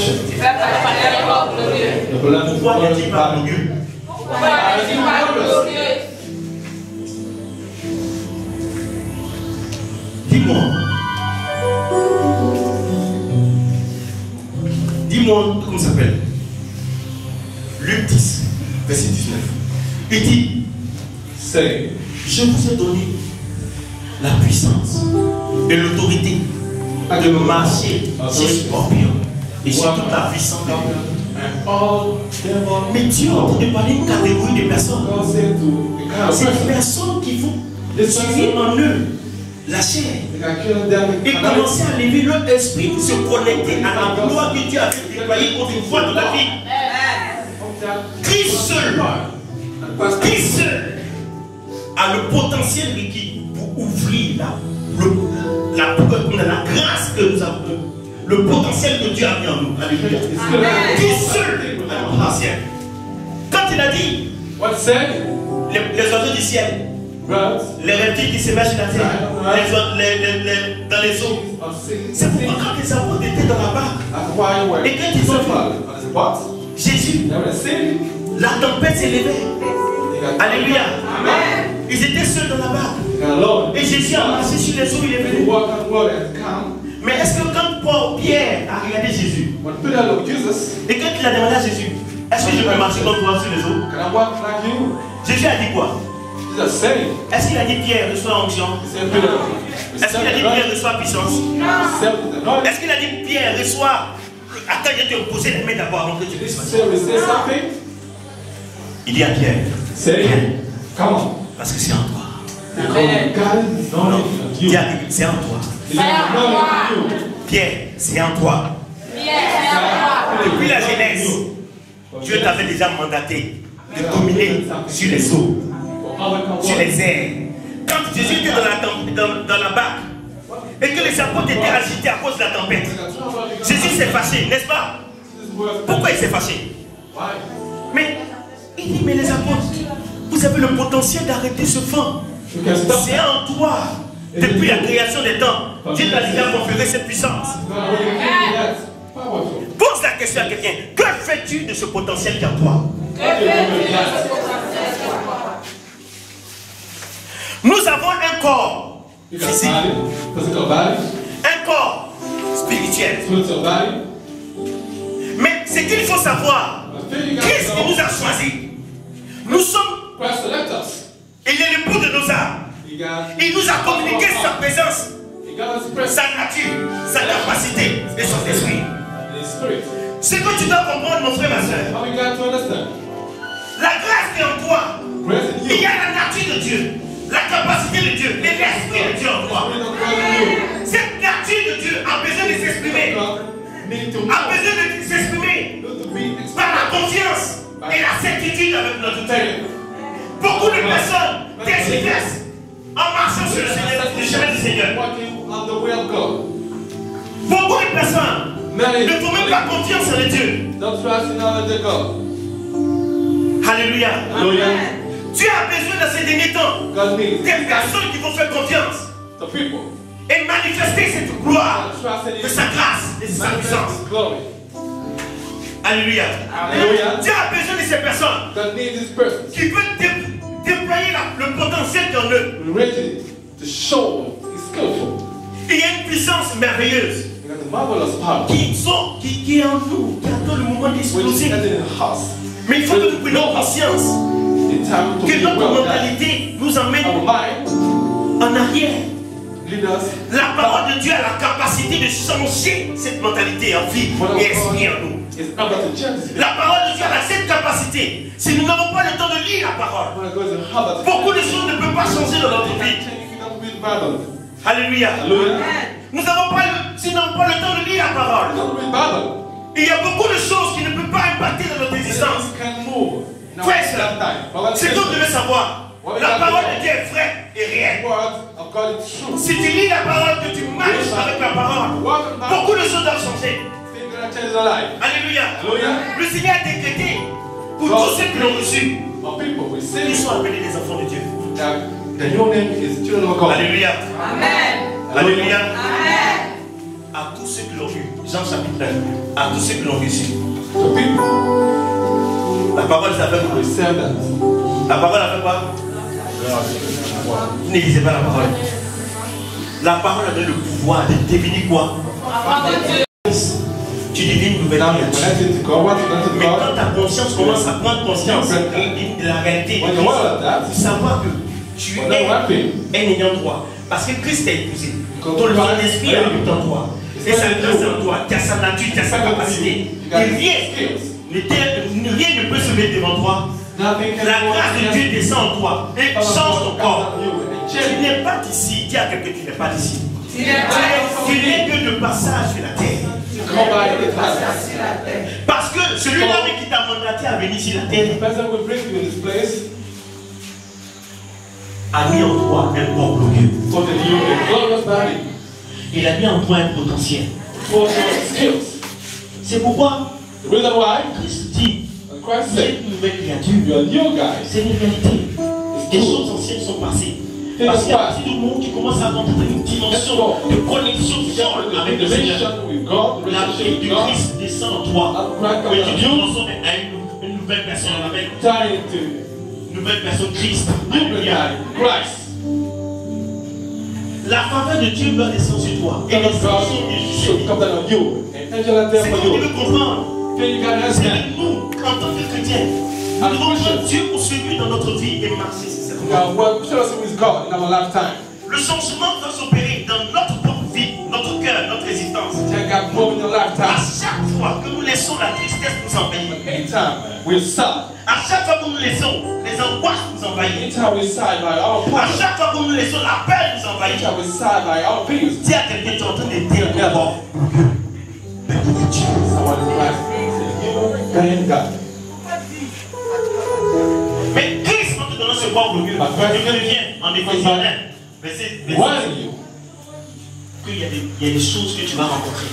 n'es-tu pas glorieux? Dis-moi. Dis-moi comment ça s'appelle. Luc 10, verset 19. Il dit, je vous ai donné la puissance et l'autorité de marcher sur scorpion et sur toute la puissance. Mais Dieu est en train de parler d'une catégorie de personnes. C'est des personnes qui vont tuer en eux la chair et commencer à lever leur esprit pour se connecter à la gloire que Dieu a déployée autrefois dans la vie. Christ seul a le potentiel requis pour ouvrir la grâce que nous avons, le potentiel que Dieu a mis en nous. Alléluia. Christ seul a le potentiel. Quand il a dit les oiseaux du ciel, les reptiles qui se mettent sur la terre, dans les eaux. C'est pourquoi quand les apôtres étaient dans la barque, et quand ils ont vu Jésus, la tempête s'est levée. Alléluia. Ils étaient seuls dans la barque. Et Jésus a marché sur les eaux, il est venu. Mais est-ce que quand Pierre a regardé Jésus, et quand il a demandé à Jésus, Est-ce que je peux marcher comme toi sur les eaux? Can I walk like you? Jésus a dit quoi? Jesus saying. Est-ce qu'il a dit Pierre reçoit onction? He said, Peter, Est-ce qu'il a dit Pierre reçoit puissance? accept the anointing. Est-ce qu'il a dit Pierre reçoit... Attends, je vais te poser les mains d'abord avant que tu puisses He passer. said, receive something. Il dit à Pierre, Say it. Come on. parce que c'est en toi. Because God is Non, anointing il you. dit à Pierre, c'est en toi. He's anointing you. Pierre, c'est en toi. Depuis la Genèse, Dieu t'avait déjà mandaté de dominer sur les eaux, sur les airs. Quand Jésus était dans la barque et que les apôtres étaient agités à cause de la tempête, Jésus s'est fâché, n'est-ce pas? Pourquoi il s'est fâché? Mais il dit, mais les apôtres, vous avez le potentiel d'arrêter ce vent. C'est en toi. Depuis la création des temps, Dieu t'a déjà conféré cette puissance. Pose la question à quelqu'un. Que fais-tu de ce potentiel qui est en toi? Nous avons un corps physique, un corps spirituel. Mais ce qu'il faut savoir, Christ qui nous a choisis, nous sommes, il est l'époux de nos âmes. Il nous a communiqué sa présence, sa nature, sa capacité et son esprit. Ce que tu dois comprendre, mon frère, ma soeur, la grâce qui est en toi, il y a la nature de Dieu, la capacité de Dieu et l'esprit de Dieu en toi. Cette nature de Dieu a besoin de s'exprimer, par la confiance et la certitude avec notre Dieu. Beaucoup de personnes t'expriment en marchant sur le chemin du Seigneur. Beaucoup de personnes ne font même pas confiance en Dieu. Alléluia. Dieu a besoin dans ces derniers temps des personnes qui vont faire confiance et manifester cette gloire de sa grâce et de sa puissance. Alléluia. Dieu a besoin de ces personnes qui peuvent déployer le potentiel en eux. Il y a une puissance merveilleuse qui est en nous, qui attend le moment d'exploser. Mais il faut que nous prenions conscience que notre mentalité nous emmène en arrière. La parole de Dieu a la capacité de changer cette mentalité en vie et esprit en nous. La parole de Dieu a cette capacité. Si nous n'avons pas le temps de lire la parole, beaucoup de choses ne peuvent pas changer dans notre vie. Alléluia. Nous n'avons pas si nous n'avons pas le temps de lire la parole, il y a beaucoup de choses qui ne peuvent pas impacter dans notre existence. Frère, ce que vous devez savoir, la parole de Dieu est vraie et réelle. Si tu lis la parole, que tu marches avec la parole, beaucoup de choses doivent changer. Alléluia. Le Seigneur a décrété pour tous ceux qui l'ont reçu, ils sont appelés les enfants de Dieu. Alléluia. Amen. Alléluia. À tous ceux qui l'ont vu, Jean chapitre 1, à tous ceux qui l'ont reçu. La parole ça fait quoi? La parole a fait quoi? Vous ne lisez pas la parole. La parole a donné le pouvoir de deviner quoi? Tu devines une nouvelle nature. Mais quand ta conscience commence à prendre conscience de la réalité, il faut savoir que tu es un ayant droit. Parce que Christ t'a épousé. Ton esprit habite en toi. Et sa grâce en toi. Tu as sa nature, tu as sa capacité. Et rien ne peut se mettre devant toi. La grâce de Dieu descend en toi et change ton corps. Tu n'es pas d'ici. Dis à quelqu'un que tu n'es pas d'ici. Tu n'es que de passage sur la terre. Parce que celui-là qui t'a mandaté à venir sur la terre a mis en toi un corps glorieux. Il a mis en toi un potentiel. C'est pourquoi Christ dit, c'est une nouvelle créature. C'est une réalité. Les choses anciennes sont passées. Parce qu'à partir du moment où tu commences à rentrer dans une dimension de connexion forte avec le Seigneur, la vie du Christ descend en toi. Et tu transformes à une nouvelle personne. On appelle une nouvelle personne Christ. Alléluia. La faveur de Dieu doit descendre sur toi. Et les sanctions de Dieu. C'est ce que tu veux comprendre. C'est nous, en tant que chrétiens, nous devons prendre Dieu pour celui dans notre vie et marcher sincèrement. Le changement doit s'opérer dans notre propre vie, notre cœur, notre existence. À chaque fois que nous laissons la tristesse nous envahir, à chaque fois que nous laissons les angoisses nous envahir, à chaque fois que nous laissons la peur nous envahir, dis à quelqu'un, tu es en train de dire ton corps. Mais Christ, en te donnant ce corps glorieux, je reviens en Éphésiens 1, verset 2. Qu'il y a des choses que tu vas rencontrer.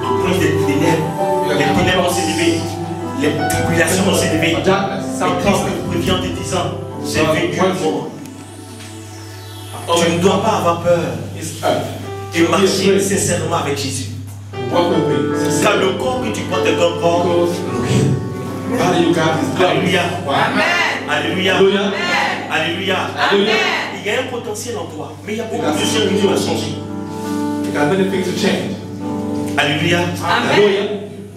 Le prince des ténèbres, les ténèbres vont s'élever, les tribulations vont s'élever. Et Christ te prévient en te disant, j'ai vécu le monde. Tu ne dois pas avoir peur et marcher sincèrement avec Jésus. Car le corps que tu portes est un corps glorieux. Alléluia. Alléluia. Alléluia. Il y a un potentiel en toi, mais il y a beaucoup de choses qui doivent changer. Alléluia.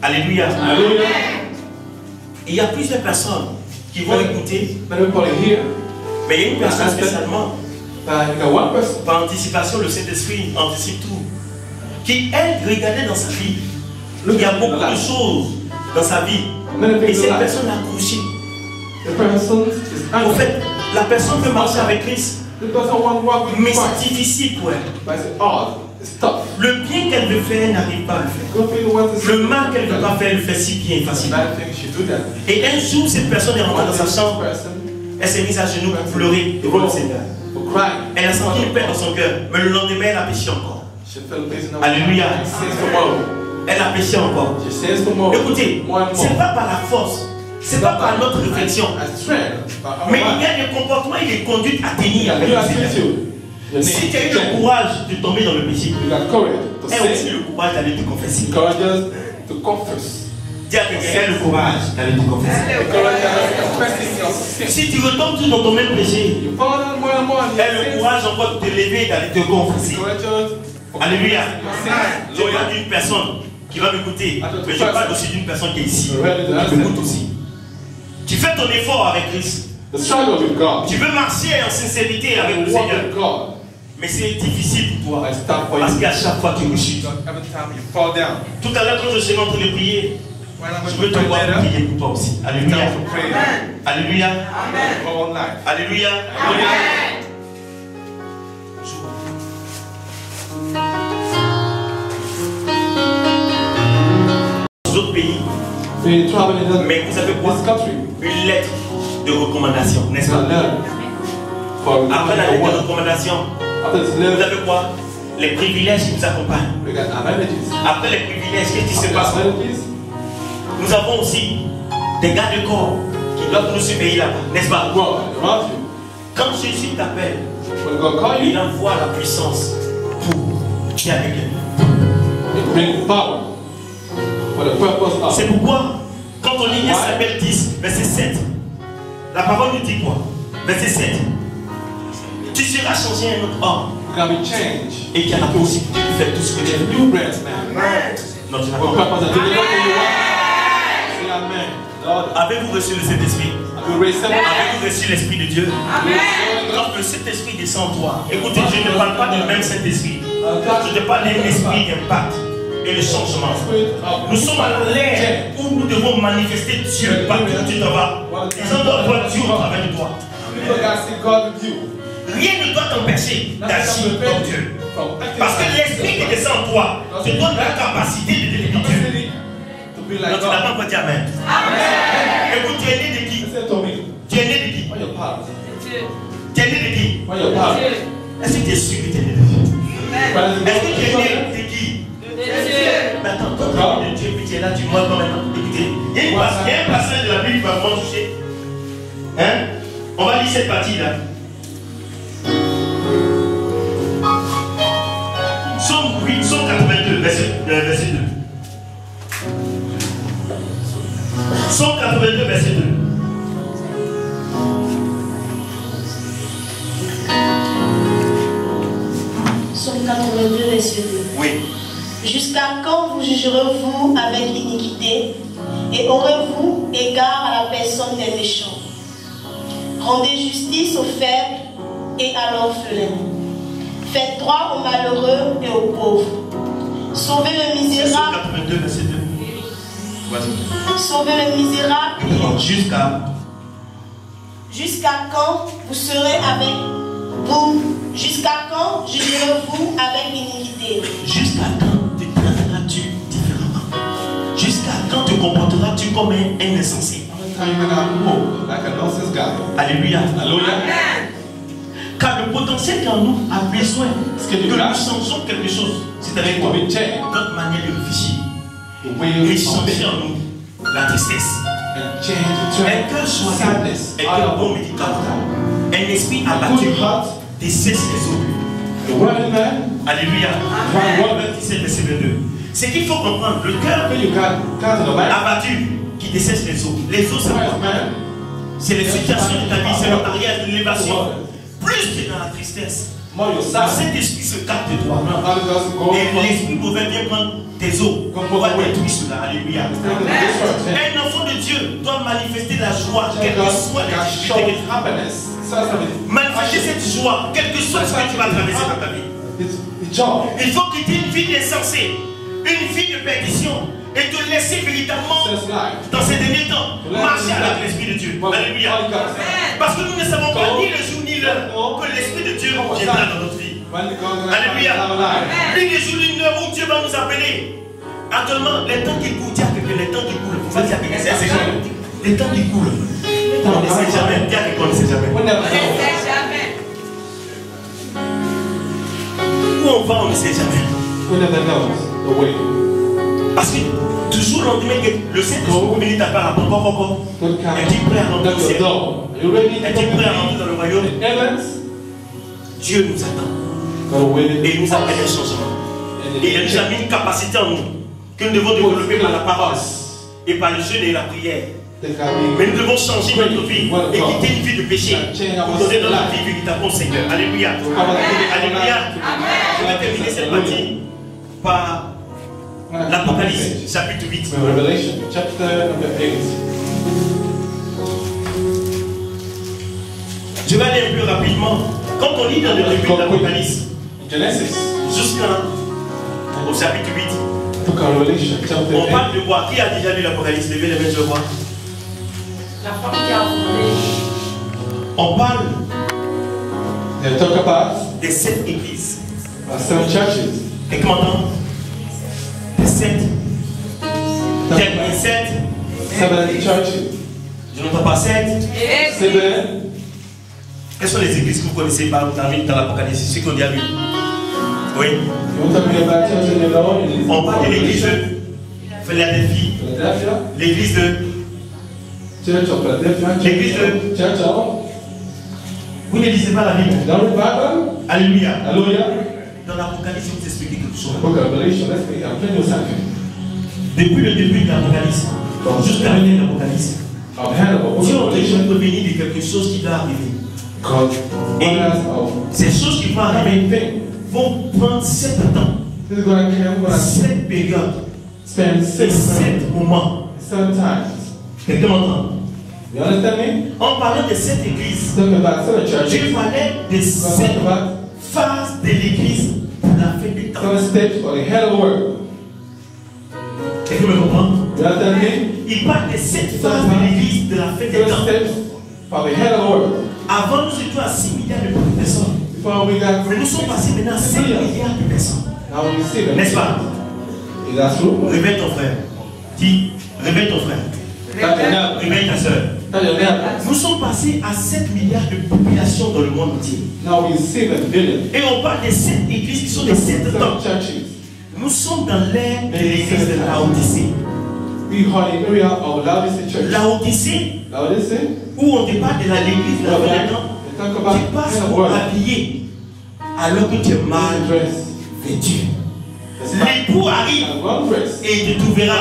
Alléluia. Il y a plusieurs personnes qui vont écouter, mais il y a une personne spécialement, par anticipation, le Saint-Esprit anticipe tout, qui, elle, regardait dans sa vie. Il y a beaucoup de choses dans sa vie. Et cette personne a accouché. En fait, la personne veut marcher avec Christ. Mais c'est difficile pour elle. Le bien qu'elle veut faire, elle n'arrive pas à le faire. Le mal qu'elle ne veut pas faire, elle le fait si bien et facilement. Et un jour, cette personne est rentrée dans sa chambre. Elle s'est mise à genoux pour pleurer devant le Seigneur. Elle a senti une paix dans son cœur. Mais le lendemain, elle a péché encore. Alléluia. Elle a péché encore. Écoutez, ce n'est pas par la force. Ce n'est pas par notre réflexion. Mais il y a des comportements et des conduites à tenir avec le Seigneur. Si tu as eu le courage de tomber dans le péché, et aussi le courage d'aller te confesser. Dis à quelqu'un, le courage d'aller te confesser. Si tu retombes toujours dans ton même péché, et le courage encore de te lever et d'aller te confesser. Alléluia. Je parle d'une personne qui va m'écouter, mais je parle aussi d'une personne qui est ici, qui m'écoute aussi. Tu fais ton effort avec Christ. Tu veux marcher en sincérité avec le Seigneur. Mais c'est difficile pour toi. Parce qu'à chaque fois tu rechutes. Tout à l'heure, quand je suis en train de prier, je veux te voir prier pour toi aussi. Alléluia. Alléluia. Alléluia. D'autres pays. Mais vous avez quoi? Une lettre de recommandation, n'est-ce pas? Après la lettre de recommandation, vous avez quoi? Les privilèges qui vous accompagnent. Après les privilèges, qu'est-ce qui se passe? Nous avons aussi des gardes corps qui doivent nous surveiller là-bas, n'est-ce pas? Quand Jésus t'appelle, il envoie la puissance pour qui avec elle. C'est pourquoi, quand on lit Samuel 10, verset 7, la parole nous dit quoi? Verset 7. Tu seras changé un autre homme. Et qui a la possibilité de faire tout ce que tu veux. Non, tu n'as pas. Avez-vous reçu le Saint-Esprit? Avez-vous reçu l'Esprit de Dieu? Quand le Saint-Esprit descend en toi, écoutez, je ne parle pas du même Saint-Esprit. Je te parle d'un esprit d'impact et de changement. Nous sommes à l'ère où nous devons manifester Dieu partout où tu te vas. Les gens doivent voir Dieu au travers de toi. Rien ne doit t'empêcher d'agir comme Dieu. Parce que l'esprit qui descend en toi te donne la capacité de devenir Dieu. Donc tu n'as pas encore dit Amen. Écoute, tu es né de qui? Tu es né de qui? Tu es né de qui? Est-ce que tu es sûr que tu es né de Dieu? Est-ce que tu es né de qui? Mais attends, toi, tu es de Dieu, puis tu es là, tu vois quand même. Écoutez, il y a un passage de la Bible qui va vraiment toucher. Hein? On va lire cette partie-là. Psaume 82, verset 2. Psaume 82, verset 2. Psaume 82, verset 2. Oui. Jusqu'à quand vous jugerez-vous avec iniquité Et aurez-vous égard à la personne des méchants? Rendez justice aux faibles et à l'orphelin. Faites droit aux malheureux et aux pauvres. Sauvez le misérable. 82, verset 2. Sauvez le misérable. Jusqu'à quand vous serez avec vous? Jusqu'à quand jugerez-vous avec iniquité? Jusqu'à quand te traiteras-tu différemment? Jusqu'à quand te comporteras-tu comme un insensé? Alléluia. Car le potentiel qu'en nous a besoin que nous changeons quelque chose. C'est-à-dire notre manière de réfléchir. Et changer en nous la tristesse. Un cœur choisi, un cœur bon médicament. Un esprit abattu dessèche les autres. Alléluia. Proverbe 17, verset 22. C'est qu'il faut comprendre. Le cœur abattu qui dessèche les autres. Les autres, c'est les situations de ta vie, c'est le mariage, l'élévation. Plus que dans la tristesse. Cet esprit se capte de toi. Et l'esprit mauvais vient prendre tes os. On va détruire cela. Alléluia. Un enfant de Dieu doit manifester la joie, quelle que soit les difficultés. Manifester cette joie, quel que soit ce que tu vas traverser dans ta vie. Il faut quitter une vie insensée, une vie de perdition, et te laisser véritablement, dans ces derniers temps, marcher avec l'Esprit de Dieu. Alléluia. Parce que nous ne savons pas ni le jour ni l'heure que l'Esprit de Dieu viendra dans notre vie. Alléluia. Ni le jour ni l'heure où Dieu va nous appeler. Actuellement, les temps qui courent, dis à quelqu'un, les temps qui courent. Vous allez dire que c'est jamais. Les temps qui courent. On ne sait jamais. Dis à quelqu'un, on ne sait jamais. On ne sait jamais. Où on va, on ne sait jamais. Parce que toujours lendemain que le Saint-Esprit bénit ta part, est-il prêt à rentrer au ciel? Est-il prêt à rentrer dans le royaume? Dieu nous attend. Et il nous appelle un changement. Et il nous a mis une capacité en nous que nous devons développer par la parole et par le jeûne et la prière. Mais nous devons changer notre vie et quitter une vie de péché pour donner notre vie véritablement au Seigneur. Alléluia. Alléluia. Je vais terminer cette partie par l'Apocalypse, chapitre 8. Revelation, chapter number 8. Je vais aller un peu rapidement. Quand on lit dans le début de l'Apocalypse, jusqu'au chapitre 8, on parle de quoi? Qui a déjà lu l'Apocalypse? Levez les mains, je vois. La femme qui a volé. On parle des 7 églises. 7 churches. Et comment on 7. Quel 7? 7 churches. Je n'entends pas 7. 7. Quelles sont les églises que vous connaissez pas dans l'Apocalypse? Ceux qui ont déjà lu. Oui. On parle de l'église de Philadelphie. L'église de. L'église de. Vous ne lisez pas la Bible. Alléluia. Dans l'Apocalypse, je vais vous expliquer quelque chose. Depuis le début de l'Apocalypse, jusqu'à la fin de l'Apocalypse, Dieu a déjà prévenu de quelque chose qui va arriver. Et ces choses qui vont arriver vont prendre 7 temps, 7 périodes, 7 moments. Quelqu'un m'entend? En parlant de 7 églises, Dieu parlait de 7 phases de l'église pour la fin des temps. Quelqu'un me comprend? Il parle de 7 phases de l'église de la fin des temps. Avant, nous étions à 6 milliards de personnes. Mais nous sommes passés maintenant à 5 milliards de personnes. N'est-ce pas? Réveille ton frère. Dis, réveille ton frère. Réveille ta soeur. Nous sommes passés à 7 milliards de population dans le monde entier. Et on parle des 7 églises qui sont les 7 temps. Nous sommes dans l'ère de l'église de Laodicée. Laodicée, où on te parle de l'église de la fin des temps, tu passes pour habiller alors que tu es mal vêtu. L'époux arrive et il te trouvera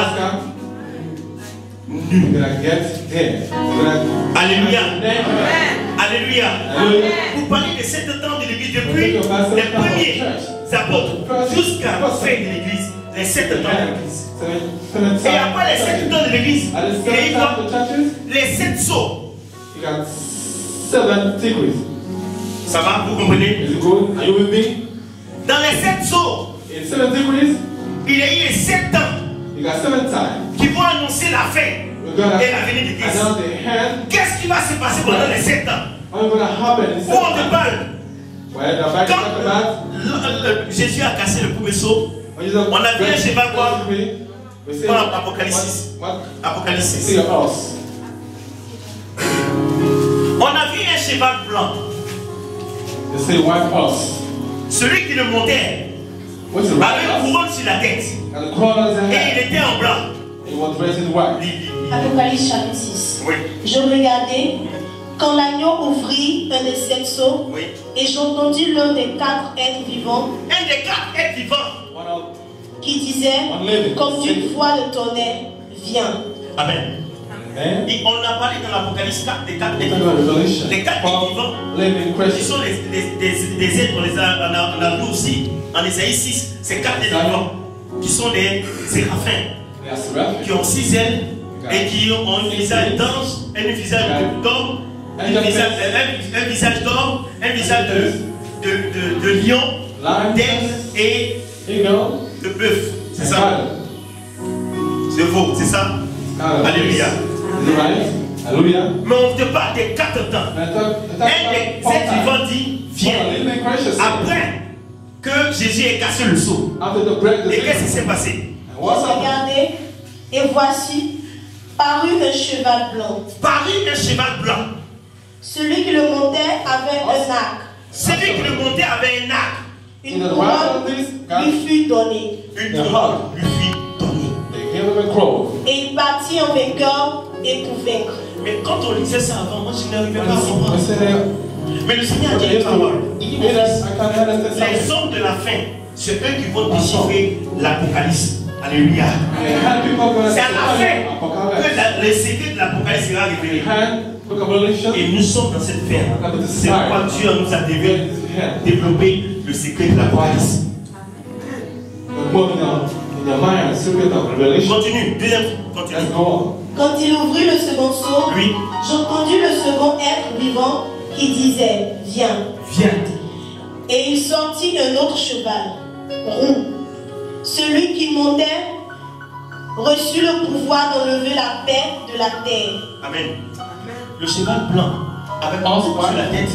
nu. Alléluia. Alléluia. Vous parlez de 7 temps de l'église depuis les premiers apôtres jusqu'à la fin de l'église. les 7 temps de l'église. Et après les 7 temps de l'église, il y a eu quoi? Les 7 sceaux. You got 7 secrets. Ça va, vous comprenez? Is it good? Are you with me? Dans les 7 sceaux, In 7 secrets, il y a eu les 7 temps you got 7 times. qui vont annoncer la fin et la venue de Christ. Announce the hand. Qu'est-ce qui va se passer pendant les 7 ans? What's going to happen in 7 Où on te parle? Well, the Bible talk about. Quand Jésus a cassé le premier sceau, on a vu un cheval quoi? Dans Apocalypse. Apocalypse 6. On a vu un cheval blanc. They say white horse. Celui qui le montait What's the avait right une horse? couronne sur la tête. And the crown on his Et head. il était en blanc. He was dressed in white. Apocalypse chapitre 6. Oui. Je regardais quand l'agneau ouvrit un des 7 sceaux, Oui. et j'entendis l'un des 4 êtres vivants Un des 4 êtres vivants qui disait, comme d'une voix de tonnerre, viens. Amen. Amen. Et on a parlé dans l'Apocalypse 4 des 4 êtres Talking about vivants. Revelation. Les 4 êtres vivants, Living qui Christians. sont des êtres, on a vu aussi en Isaïe 6, ces 4 êtres vivants, qui sont des séraphins, They are seraphic. qui ont 6 ailes et qui ont un visage d'ange, un visage d'homme, un visage d'homme, un visage de lion, d'aigle et de bœuf. C'est ça? De veau, c'est ça? Alléluia. Alléluia. Mais on te parle des 4 temps. Un des êtres vivants dit, viens. Après que Jésus ait cassé le sceau. Et qu'est-ce qui s'est passé? Je regardais, et voici, parut un cheval blanc. Parut un cheval blanc. Celui qui le montait avait un arc. Celui qui le montait avait un arc. Une couronne lui fut donnée. Une couronne lui fut donnée. Et il partit en vainqueur et pour vaincre. Mais quand on lisait ça avant, moi je n'arrivais pas à comprendre. Mais le Seigneur a dit une parole. Il dit, les hommes de la fin, c'est eux qui vont déchiffrer l'Apocalypse. Alléluia. C'est à la fin que le secret de l'Apocalypse sera révélé. Et nous sommes dans cette fin. C'est pourquoi Dieu nous a développé le secret de l'Apocalypse. Continue, deuxième, continue. Quand il ouvrit le second sceau, Oui. j'entendis le second être vivant qui disait, viens. Viens. Et il sortit un autre cheval, roux. Celui qui montait reçut le pouvoir d'enlever la paix de la terre. Amen. Le cheval blanc avec une couronne sur la tête.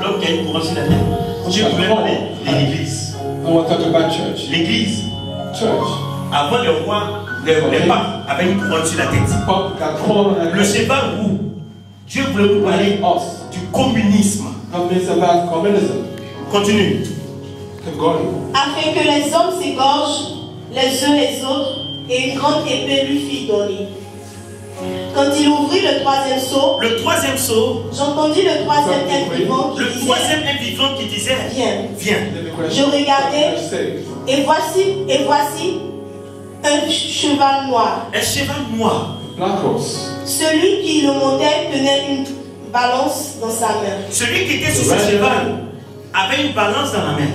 L'homme qui a une couronne sur la tête. Dieu pouvait parler de l'église. L'église. Avant le roi, les papes avaient une couronne sur la tête. Le cheval roux, Dieu voulait vous parler du communisme. Continue. Afin que les hommes s'égorgent les uns les autres, et une grande épée lui fut donnée. Quand il ouvrit le troisième sceau, j'entendis le troisième être vivant qui disait, viens. Je regardais, et voici un cheval noir. Un cheval noir. Celui qui le montait tenait une balance dans sa main. Celui qui était sur ce cheval avait une balance dans la main.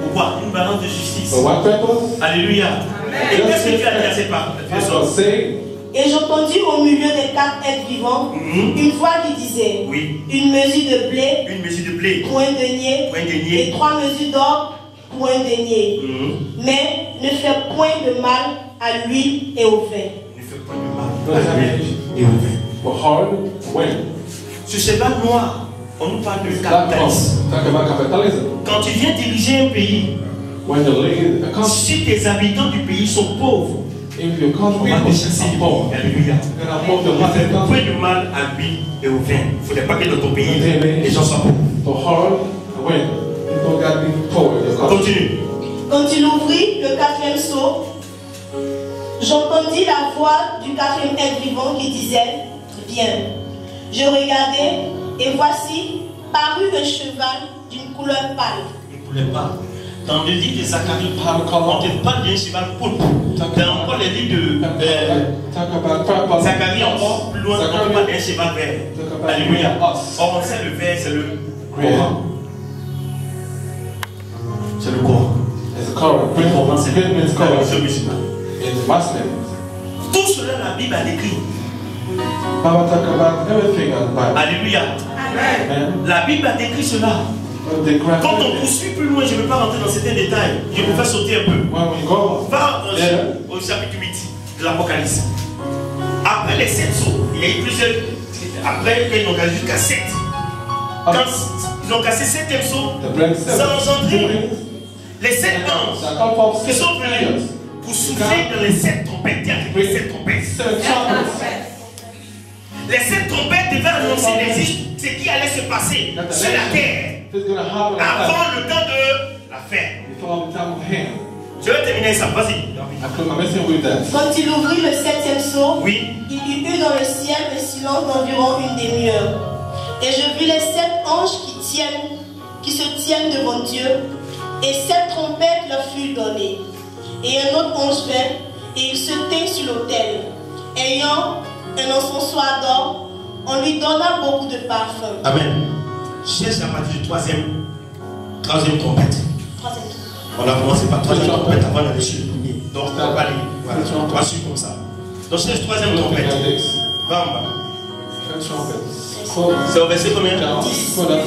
Pourquoi? Une balance de justice. Alléluia. Et qu'est-ce que Dieu a dit à ses parents? Et j'entendis au milieu des 4 êtres vivants une voix qui disait, une mesure de blé, pour un denier, et 3 mesures d'or pour un denier. Mais ne fais point de mal à l'huile et au vin. Ne fais point de mal à l'huile et au vin. Ce cheval noir, on nous parle de capitalisme. Quand tu viens diriger un pays, si tes habitants du pays sont pauvres, on va te chasser du pauvre. Alléluia. Ne fais point de mal à l'huile et au vin. Il ne faudrait pas que dans ton pays, les gens soient pauvres. Continue. Quand il ouvrit le 4e sceau, j'entendis la voix du 4e être vivant qui disait, viens. Je regardais, et voici, parut un cheval d'une couleur pâle. Une couleur pâle. Dans le livre de Zacharie, on te parle d'un cheval pourpre. Dans encore le livre de Zacharie, encore plus loin, on te parle d'un cheval vert. Alléluia. Or, on sait le vert, c'est le Coran. C'est le Coran. It means color. It's Muslim. Tout cela, la Bible a décrit. Bible talk about everything in the Bible. Alléluia. Amen. La Bible a décrit cela. Quand on poursuit plus loin, je ne vais pas rentrer dans certains détails. Je vais vous faire sauter un peu. Va au chapitre 8 de l'Apocalypse. Après les 7 sauts, il y a eu plusieurs. Après, ils ont cassé jusqu'à 7. Quand ils ont cassé 7e saut, ça a engendré les 7 anges qui sont venus pour souffler dans les 7 trompettes. Il y a les 7 trompettes. Les 7 trompettes devaient annoncer ce qui allait se passer sur la terre avant le temps de la fin. Je vais terminer ça, vas-y. Quand il ouvrit le 7e sceau, il y eut dans le ciel un silence d'environ une demi-heure. Et je vis les 7 anges qui se tiennent devant Dieu, et 7 trompettes leur furent données. Et un autre ange vint, et il se tint sur l'autel. Ayant un encensoir d'or, on lui donna beaucoup de parfums. Amen. Cherche à partir du 3e trompette. On a commencé par 3e trompette avant d'aller sur le premier. Donc on va aller. Voilà, on va suivre comme ça. Donc cherche 3e trompette. Va en bas. C'est au verset combien?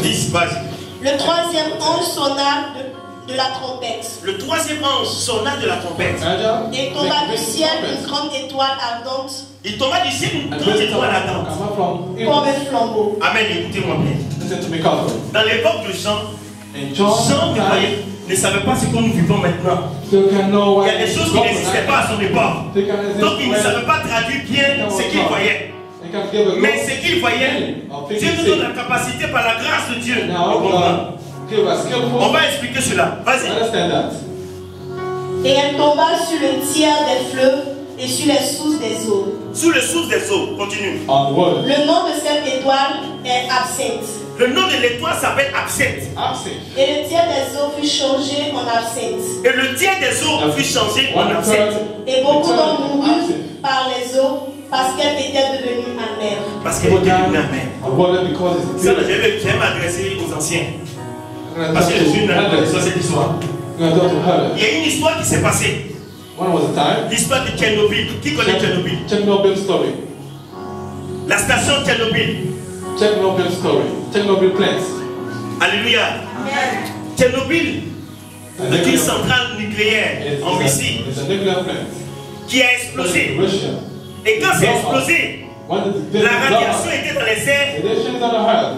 10. Vas-y. Le 3e ange sonna de la trompette. Le 3e ange sonna de la trompette. Et tomba du ciel une grande étoile ardente. Il tomba du ciel une grande étoile ardente. Comme un flambeau. Amen, écoutez-moi bien. Dans l'époque de Jean, Jean ne savait pas ce que nous vivons maintenant. Il y a des choses qui n'existaient pas à son époque. Donc il ne savait pas traduire bien ce qu'il voyait. Mais ce qu'il voyait, Dieu nous donne la capacité par la grâce de Dieu de comprendre. On va expliquer cela. Vas-y. Et elle tomba sur le tiers des fleuves et sur les sources des eaux. Sous les sources des eaux. Continue. Le nom de cette étoile est Absinthe. Le nom de l'étoile s'appelle Absinthe. Et le tiers des eaux fut changé en absinthe. Et le tiers des eaux fut changé en absinthe. Et beaucoup d'en moururent par les eaux parce qu'elle était devenue amère. Parce qu'elle était devenue amère. Ça, j'aime m'adresser aux anciens. Parce que Jésus n'a pas dit cette histoire. Il y a une histoire qui s'est passée. L'histoire de Tchernobyl. Qui connaît Tchernobyl? Chernobyl story. La station Tchernobyl. Chernobyl story. Chernobyl place. Alléluia. Tchernobyl est une centrale nucléaire en Russie qui a explosé. Et quand c'est explosé, la radiation était dans les airs.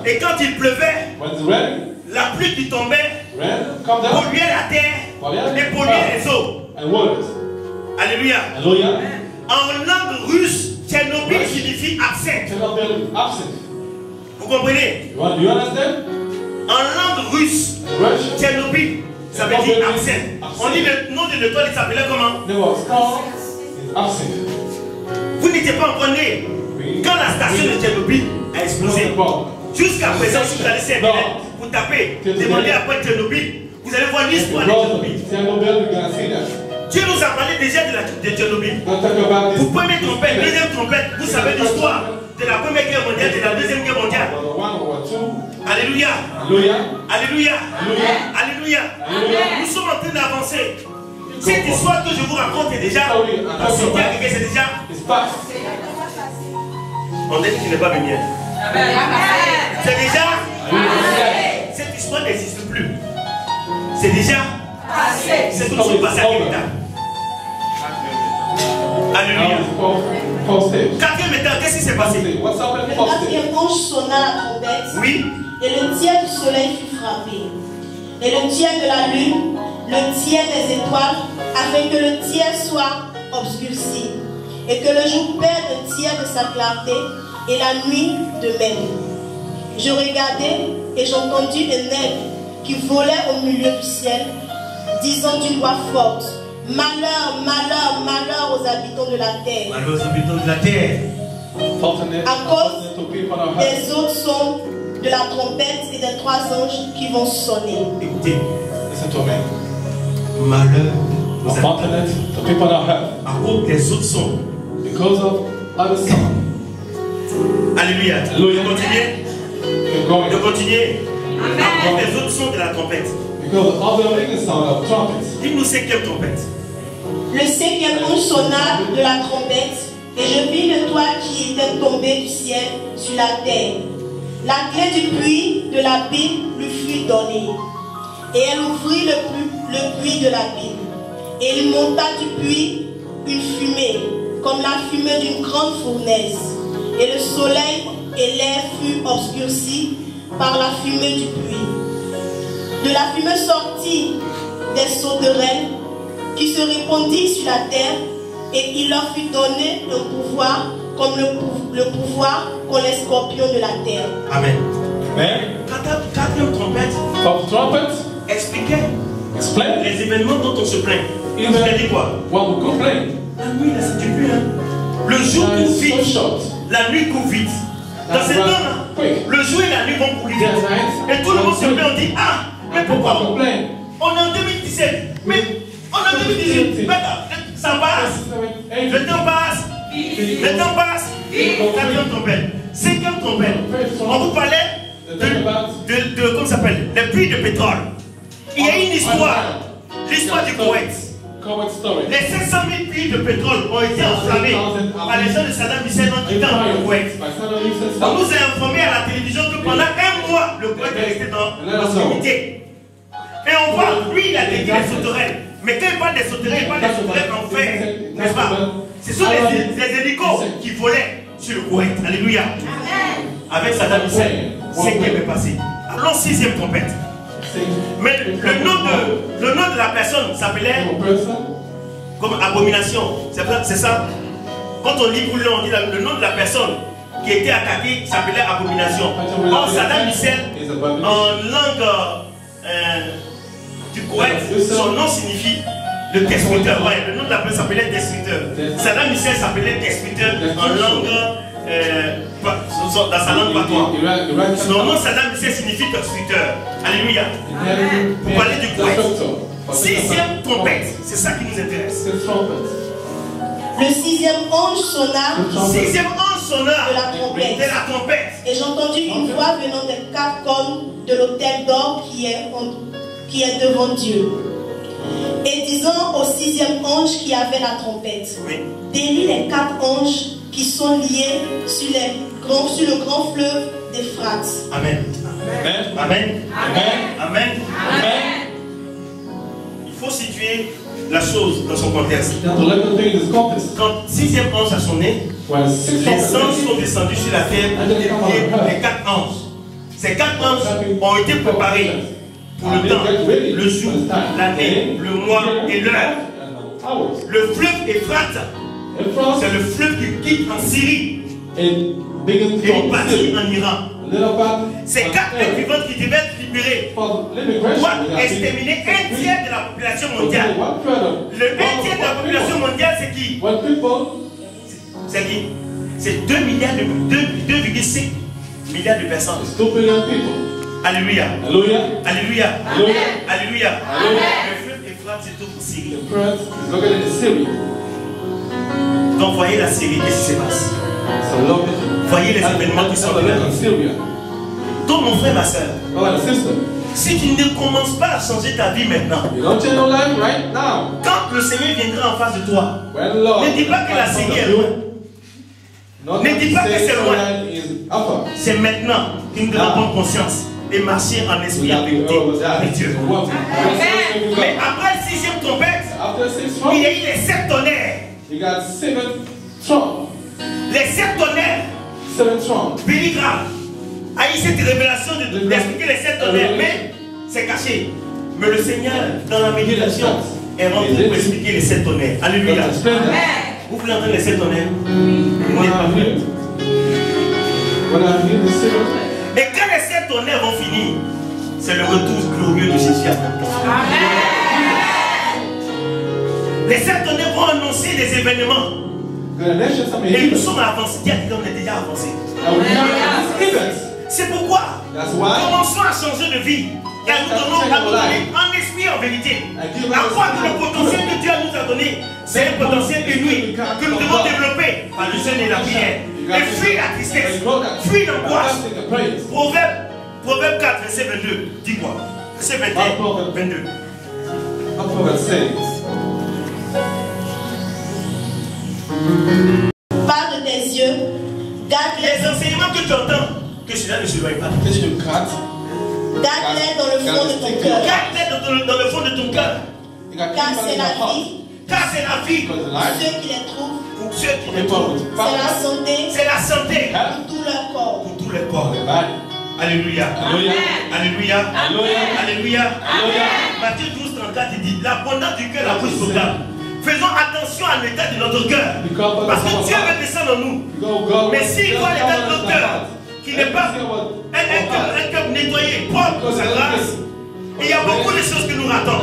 Et quand il pleuvait, la pluie qui tombait polluait la terre et polluait les eaux. Alléluia. En langue russe, Tchernobyl signifie absinthe. Vous comprenez? En langue russe, Tchernobyl, ça veut dire absinthe. On dit le nom de l'étoile, il s'appelait comment? Vous n'étiez pas encore né quand la station de Tchernobyl a explosé. Jusqu'à présent, si vous allez sur Internet, vous tapez, demandez après Tchernobyl, vous allez voir l'histoire de Tchernobyl. Dieu nous a parlé déjà de Tchernobyl. Vous première trompette, deuxième trompette, vous savez l'histoire de la première guerre mondiale, de la deuxième guerre mondiale. Alléluia. Alléluia. Alléluia. Nous sommes en train d'avancer. Cette histoire que je vous raconte est déjà, c'est déjà. On dit qu'il n'est pas venu. C'est déjà. Cette histoire n'existe plus. C'est déjà. C'est tout ce qui passe à l'État. Alléluia. Quatrième état, qu'est-ce qui s'est passé? Le 4e ange sonna la trompette. Oui. Et le tiers du soleil fut frappé. Et le tiers de la lune, le tiers des étoiles, afin que le tiers soit obscurci. Et que le jour perde un tiers de sa clarté, et la nuit de même. Je regardais et j'entendis un aigle qui volait au milieu du ciel, disant d'une voix forte: malheur, malheur, malheur aux habitants de la terre. Malheur aux habitants de la terre. À cause des autres sons de la trompette et des 3 anges qui vont sonner. Écoutez, malheur aux habitants à cause des autres sons. Alléluia. De continuer. À cause des autres sons de la trompette. Because of the ringing sound of trumpets. Dis-nous cinquième trompette. Le cinquième ange sonna de la trompette, et je vis le toit qui était tombé du ciel sur la terre. La clé du puits de la Bible lui fut donnée, et elle ouvrit le puits de la Bible. Et il monta du puits une fumée, comme la fumée d'une grande fournaise. Et le soleil et l'air furent obscurcis par la fumée du puits. De la fumée sortit des sauterelles qui se répandirent sur la terre, et il leur fut donné un pouvoir comme le pouvoir qu'ont les scorpions de la terre. Amen. Amen. Quatrième trompette. Of trumpet. Expliquez Explain. les événements dont on se plaint. Il nous a dit quoi? What we complain. La nuit, là, c'est du plus, hein. Le jour Time court is vite, so short. la nuit court vite. Dans That's ces right. temps-là, Quick. le jour et la nuit vont courir vite. Yes, right. Et tout le monde se plaint, on dit, ah, mais People pourquoi? complain. On est en 2017, mais on est en 2018, mais ça passe. Le temps passe. Le temps passe. Quatrième trompette. Cinquième trompette. On vous parlait de comment ça s'appelle? Les puits de pétrole. Il y a une histoire. L'histoire du Koweït. Les 500 000 puits de pétrole ont été enflammés par les gens de Saddam Hussein en quittant le Koweït. On nous a informé à la télévision que pendant un mois, le Koweït est resté dans l'obscurité. Et on voit, lui, il a dédié les sauterelles. Mais quand il parle des sauterelles, il parle des sauterelles en fer, n'est-ce pas? Ce sont les hélicos qui volaient sur le Koweït. Alléluia. Avec Saddam Hussein, cinquième est passé. Allons, sixième trompette. Mais le nom de la personne s'appelait comme abomination. C'est ça? Quand on lit pour lui, on dit le nom de la personne qui était attaquée s'appelait abomination. Or, Saddam Hussein, en langue du Koweït, son nom signifie le destructeur. Ouais, le nom de la personne s'appelait destructeur. Saddam Hussein s'appelait destructeur en langue, dans sa langue patois. Son nom Saddam Hussein signifie destructeur. Alléluia. Vous parlez du Koweït. Sixième trompette, c'est ça qui nous intéresse. Le sixième ange sonna. Sixième ange sonna de la trompette. De la trompette. Et j'entendis une voix venant des quatre cornes de l'autel d'or qui est devant Dieu. Et disant au sixième ange qui avait la trompette, délie les quatre anges qui sont liés sur le grand fleuve d'Euphrate. Amen. Amen. Amen. Amen. Amen. Il faut situer la chose dans son contexte. Quand sixième ange a sonné, les anges sont descendus sur la terre les quatre anges. Ces quatre anges ont été préparés pour le temps, le jour, l'année, le mois et l'heure. Le fleuve Euphrate, c'est le fleuve qui quitte en Syrie et une partie en Iran. Ces quatre êtres vivants qui devaient être libérés doivent exterminer un tiers de la population mondiale. Le un tiers de la population mondiale, c'est qui? C'est qui? C'est 2,5 milliards de personnes. Alléluia. Alléluia. Alléluia. Alléluia. Le fleuve Euphrate se trouve en Syrie. Donc voyez la Syrie, qu'est-ce qui se passe? Voyez les événements qui sont là. Donc mon frère, ma soeur, si tu ne commences pas à changer ta vie maintenant, quand le Seigneur viendra en face de toi, ne dis pas que la Syrie est loin. Ne dis pas que c'est loin. C'est maintenant qu'il nous devons prendre conscience et marcher en esprit avec Dieu. Mais après le sixième trompette, il y a eu les sept tonnerres. Les sept tonnerres. Billy Graham a eu cette révélation d'expliquer les sept tonnerres, mais c'est caché. Mais le Seigneur, dans la méditation, est rentré pour expliquer les sept tonnerres. Alléluia. Vous voulez entendre les sept tonnerres? Vous n'êtes pas prêts. Et quand les sept tonnerres vont finir, c'est le retour glorieux de Jésus. Les sept tonnerres vont annoncer des événements. Et nous sommes avancés. Dieu a dit qu'on est déjà avancés. C'est pourquoi commençons à changer de vie. Et à nous donner en esprit en vérité. À croire que le potentiel que Dieu nous a donné, c'est un potentiel inouï que nous devons développer par le jeûne et la prière. Et fuir la tristesse, fuir l'angoisse. Proverbe 4, verset 22, dis quoi? Verset 21, 22. Mark Prophet says, Parle de tes yeux, garde Les enseignements que tu entends, que cela ne se voit pas. garde-les dans le fond de ton cœur. Garde-les dans le fond de ton cœur. Car c'est la vie. Car c'est la vie. Pour ceux qui les trouvent. Pour ceux qui les trouvent. C'est la santé. C'est la santé. Pour tout leur corps. Pour tous les corps. Alléluia. Alléluia. Alléluia. Alléluia. Alléluia. Matthieu 12, 34, il dit l'abondance du cœur, la bouche s'occupe. Faisons attention à l'état de notre cœur. Parce que Dieu veut descendre en nous. Mais s'il voit l'état de notre cœur, qui n'est pas un cœur nettoyé, propre pour sa grâce, il y a beaucoup de choses que nous ratons.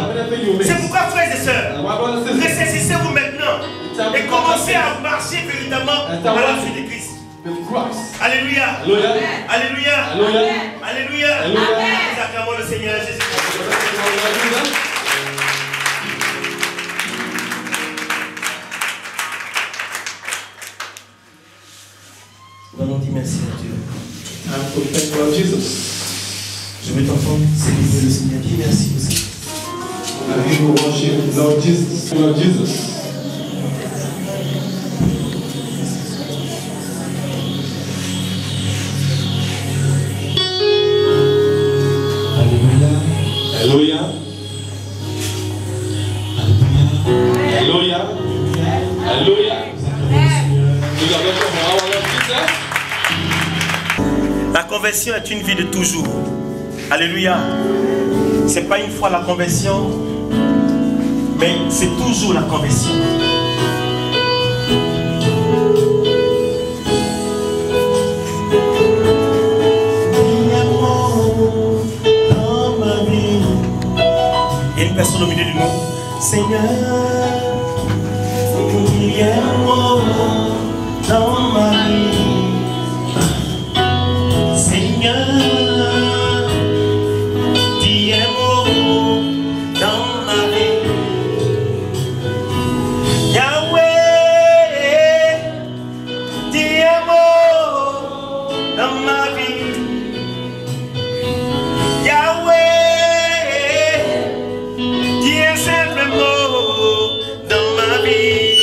C'est pourquoi, frères et sœurs, ressaisissez-vous maintenant et commencez à marcher véritablement à la suite de Christ. Alléluia. Alléluia. Alléluia. Alléluia. Nous acclamons le Seigneur Jésus. Nous allons dire merci à Dieu. Je vais t'entendre célébrer le Seigneur. Dis merci aussi. Lord Jesus. Lord Jesus. Alléluia. Alléluia. Alléluia. La conversion est une vie de toujours. Alléluia. C'est pas une fois la conversion, mais c'est toujours la conversion. Il y a une personne au milieu de nous. Seigneur, il y a un mot dans ma vie. Seigneur, dis un mot dans ma vie. Yahweh, dis un mot dans ma vie. Yahweh, dis un simple mot dans ma vie.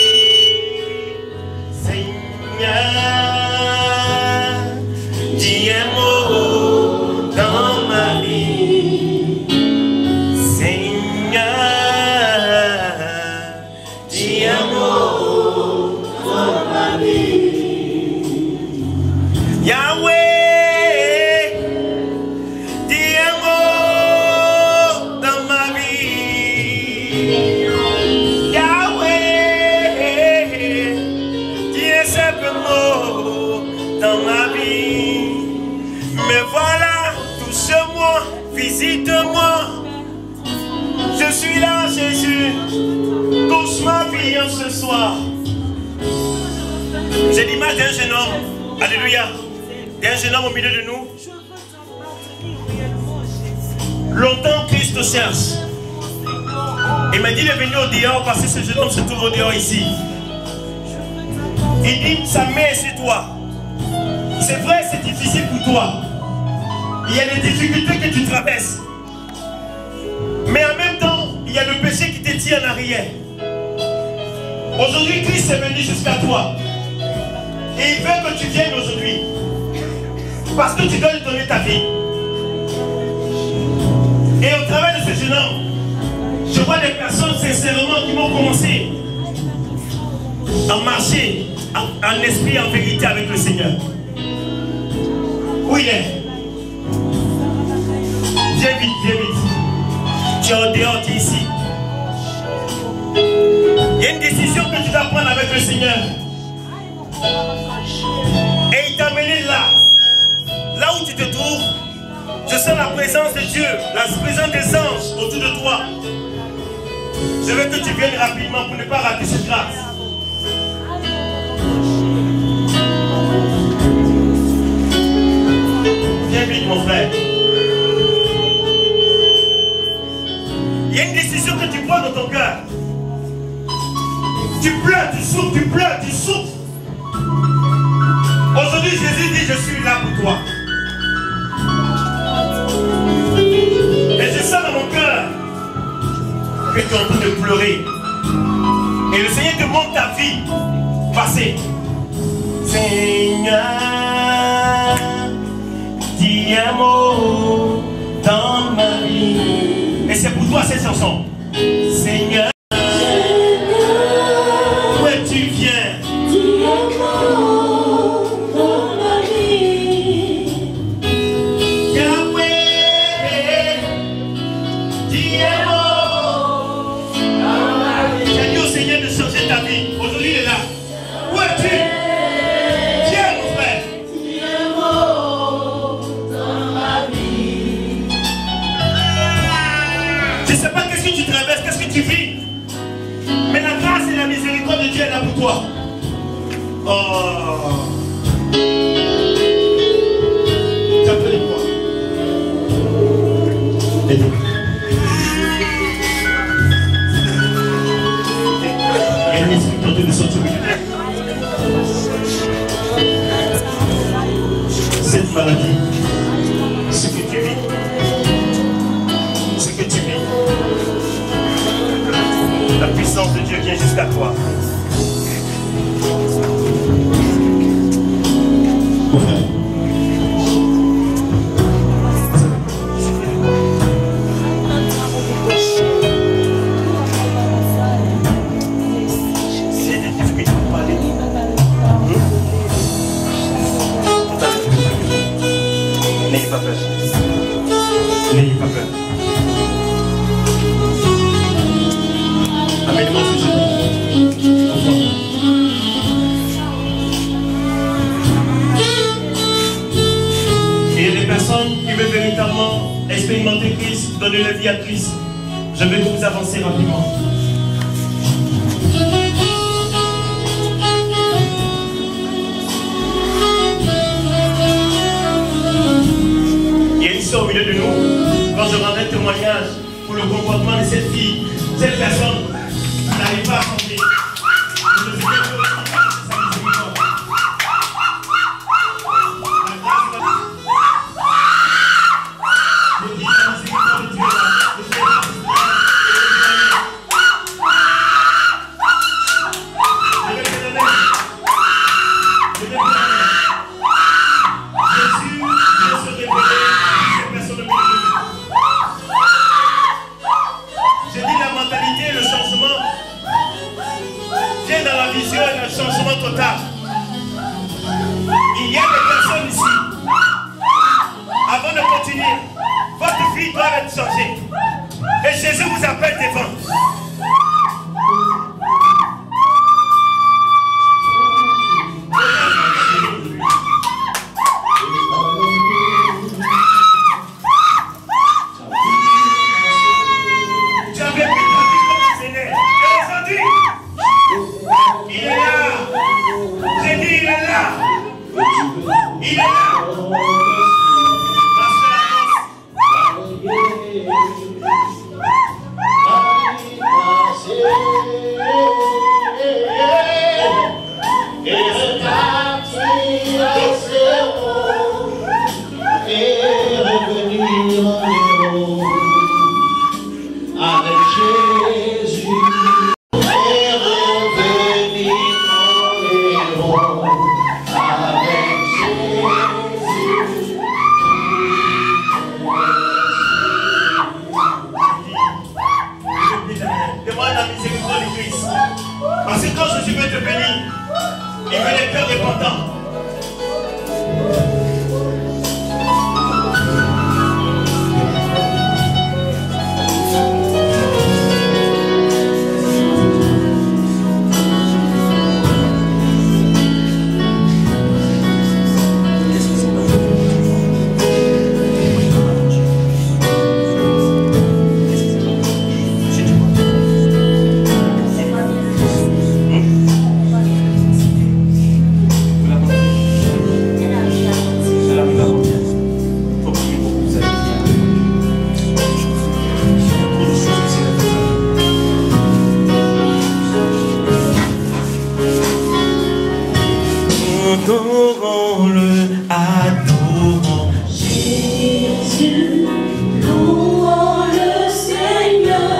Seigneur, dis un mot dans ma vie. Seigneur, dis un mot dans ma vie. Yahweh, dis un mot dans ma vie. Yahweh, dis un simple mot dans ma vie. Me voilà, touche-moi, visite-moi. Je suis là, Jésus. Touche ma vie en ce soir. J'ai l'image d'un jeune homme. Alléluia. D'un jeune homme au milieu de nous. Longtemps Christ cherche. Il m'a dit de venir au dehors parce que ce jeune homme se trouve au dehors ici. Il dit sa main est sur toi. C'est vrai, c'est difficile pour toi. Il y a des difficultés que tu traverses. Mais en même temps, il y a le péché qui te tient en arrière. Aujourd'hui, Christ est venu jusqu'à toi. Et il veut que tu viennes aujourd'hui. Parce que tu dois lui donner ta vie. Et au travers de ce jeune homme, je vois des personnes sincèrement qui vont commencer à marcher en esprit, en vérité avec le Seigneur. Où il est? Viens vite, viens vite. Tu es en dehors, tu es ici. Il y a une décision que tu dois prendre avec le Seigneur. Et il t'a amené là. Là où tu te trouves, je sens la présence de Dieu, la présence des anges autour de toi. Je veux que tu viennes rapidement pour ne pas rater cette grâce. Viens vite, mon frère. Il y a une décision que tu prends dans ton cœur. Tu pleures, tu souffres, tu pleures, tu souffres. Aujourd'hui, Jésus dit, je suis là pour toi. Et je sens dans que tu es en train de pleurer. Et le Seigneur te montre ta vie passée. Seigneur, dis un mot dans ma vie. Et c'est pour toi cette chanson. Seigneur, d'où tu viens? Dis un mot dans ma vie. Yahweh, dis un mot dans ma vie. J'ai dit au Seigneur de changer ta vie. Aujourd'hui il est là. Où es-tu? Viens mon frère. Dis un mot dans ma vie. Je ne sais pas qu'est-ce que tu traverses, qu'est-ce que tu vis. Mais la grâce et la miséricorde de Dieu est là pour toi. Oh. Tu appelles quoi? Il y a un esprit qui est en train de sortir. Cette maladie, ce que tu vis, ce que tu vis, la puissance de Dieu vient jusqu'à toi. C'est des difficultés pour parler. N'ayez pas peur. N'ayez pas peur. Amène-moi ce genou. Et les personnes qui veulent véritablement expérimenter Christ, donner leur vie à Christ, je vais vous avancer rapidement. Il y a une sœur au milieu de nous. Quand je rendais témoignage pour le comportement de cette fille, cette personne n'arrive pas à changer. Je me suis dit, il y a des personnes ici. Avant de continuer, votre vie doit être changée. Et Jésus vous appelle devant. Tu avais pris ta vie comme un Seigneur. Et aujourd'hui, il est là. J'ai dit, il est là. Il est là. Avec Jésus, est revenu mon héros. Avec Jésus, demande la miséricorde de Christ. Parce que quand Jésus veut te bénir, il veut les cœurs répandants. Adorons-le, adorons Jésus, louons le Seigneur.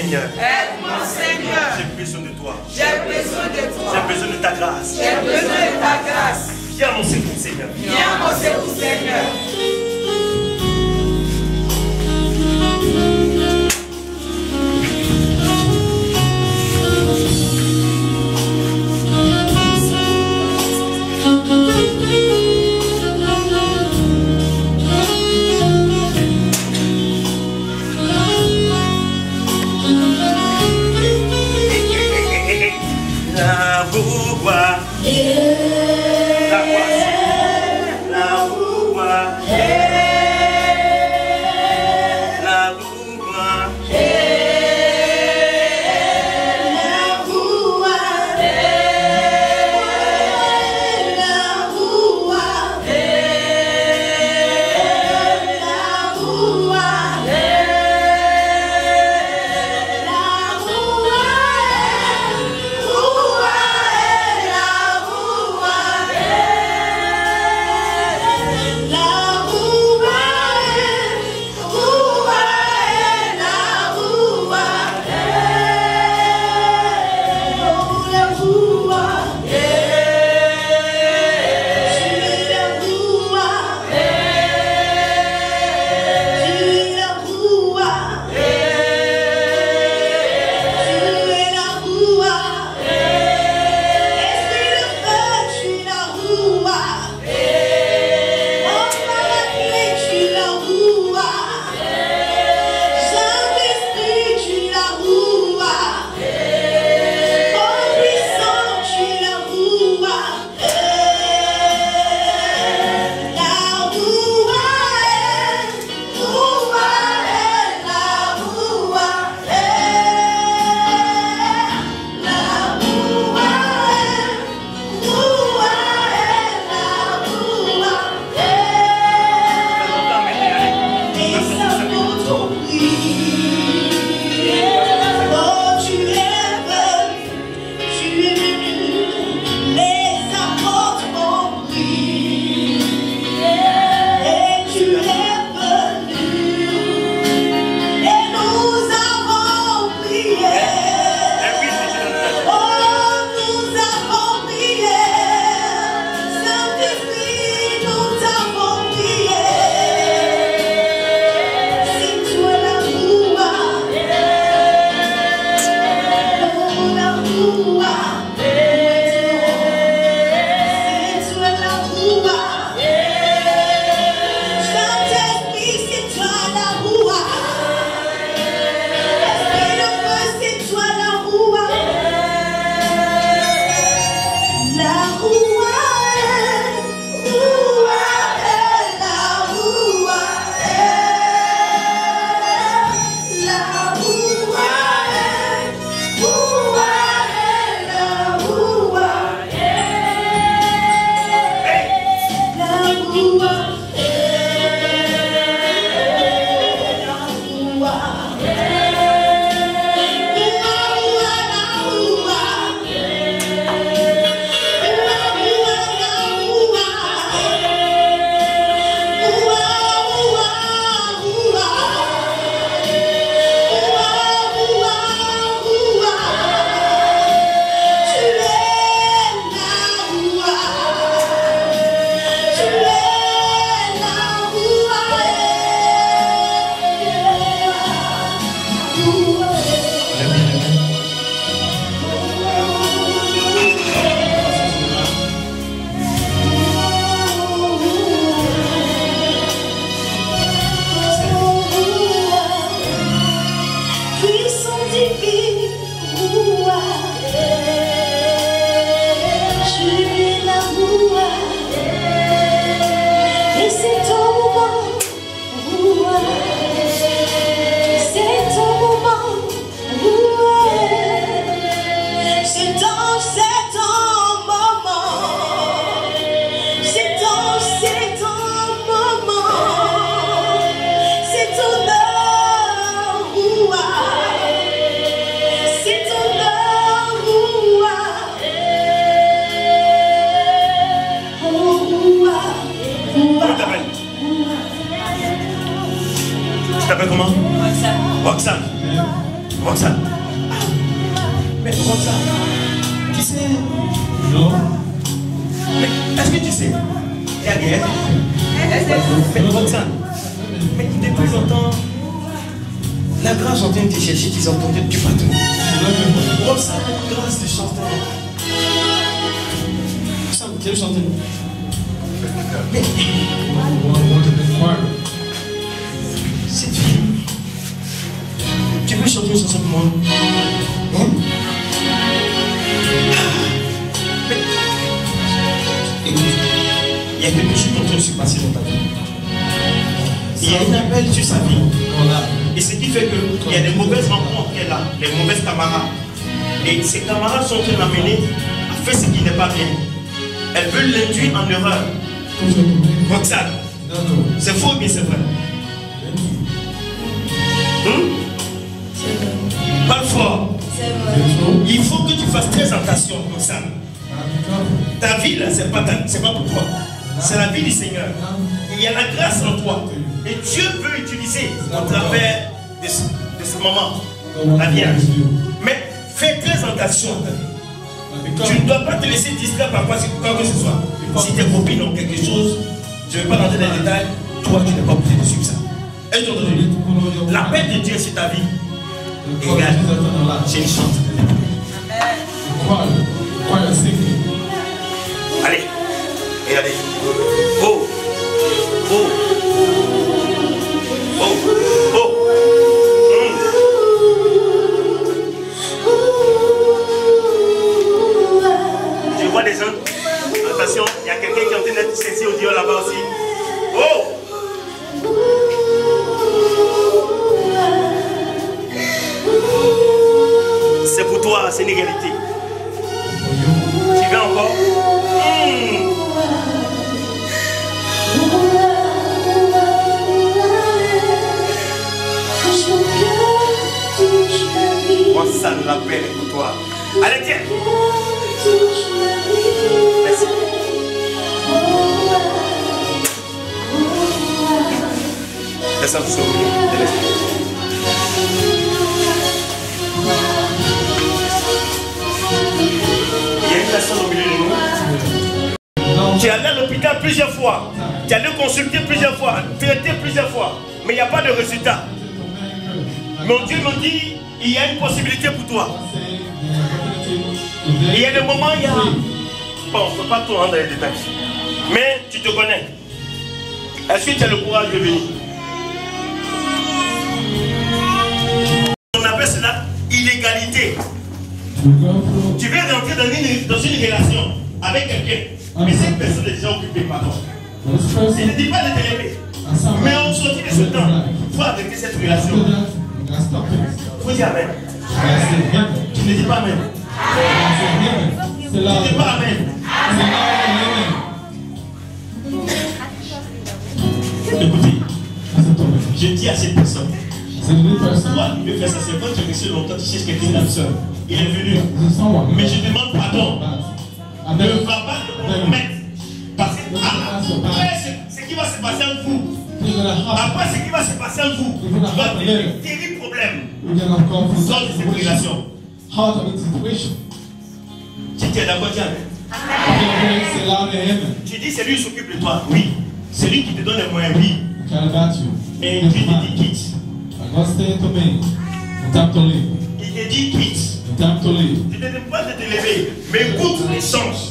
Seigneur. Aide-moi, Seigneur. J'ai besoin de toi. J'ai besoin de toi. J'ai besoin de ta grâce. J'ai besoin de ta grâce. Viens à mon secours, Seigneur. Viens à mon secours, Seigneur. La voix, la voix, la voix, la voix, Tu t'appelles comment? Roxane. Roxane. Mais Roxane, tu sais. Non. Mais est-ce que tu sais? Il y a guerre. Mais Roxane, mais depuis longtemps, la grâce en train de te chercher, tu as entendu du partout. Roxane, la grâce de chanter. Roxane, tu veux chanter? Mais cette fille, tu peux chanter une chanson pour moi? Hein? Mais, écoute, il y a quelque chose qui est en train de se passer dans ta vie. Il y a un appel sur sa vie. Et ce qui fait qu'il y a des mauvaises rencontres qu'elle a, des mauvaises camarades. Et ces camarades sont en train d'amener à faire ce qui n'est pas bien. Elles veulent l'induire en erreur. Roxane, c'est faux ou bien c'est vrai? Pas fort. Il faut que tu fasses très attention, Roxane. Ta vie là, c'est pas pour toi. C'est la vie du Seigneur. Il y a la grâce en toi. Et Dieu veut utiliser au travers de ce moment la Vierge. Mais fais très attention. Tu ne dois pas te laisser distraire par quoi que ce soit. Si tes copines ont quelque chose, je ne vais pas rentrer dans les détails, toi tu n'es pas obligé de suivre ça. Et la paix de Dieu c'est ta vie. Et regarde, c'est une chance. Allez, et allez. Oh, oh, oh, oh. Je vois des gens. Attention, il y a quelqu'un qui est en train d'être saisi au Dieu là-bas aussi. Oh! C'est pour toi, Sénégalité. Tu viens encore? Moi, ça nous l'appelle pour toi. Allez, tiens! Merci. Laisse-moi tout sourire. Il y a une personne au milieu de nous. Tu es allé à l'hôpital plusieurs fois. Tu es allé consulter plusieurs fois, traiter plusieurs fois. Mais il n'y a pas de résultat. Mon Dieu me dit, il y a une possibilité pour toi. Il y a des moments, il y a... Bon, on ne peut pas tout rendre dans les détails. Mais tu te connais. Est-ce que tu as le courage de venir? On appelle cela illégalité. Tu veux rentrer dans une relation avec quelqu'un, mais cette personne est déjà occupée, pardon. Je ne dis pas de te lever. Mais on sortit de ce temps. Il faut arrêter cette relation. Il faut dire Amen. Tu ne dis pas Amen. Tu ne dis pas Amen. Écoutez, je dis à cette personne, toi, il veut faire ça, c'est quand tu es resté longtemps, tu cherches quelqu'un d'âme sœur. Il est venu. Mais je demande pardon. Ne va pas le compromettre. Parce que après ce qui va se passer en vous, après ce qui va se passer en vous, tu vas avoir un terrible problème. Sors de cette relation. Si tu es d'accord, dis Amen. Tu dis c'est lui qui s'occupe de toi. Oui. C'est lui qui te donne les moyens. Oui. Et Dieu te dit quitte. Il te dit quitte. Je ne te dis pas de te lever, mais écoute les changes.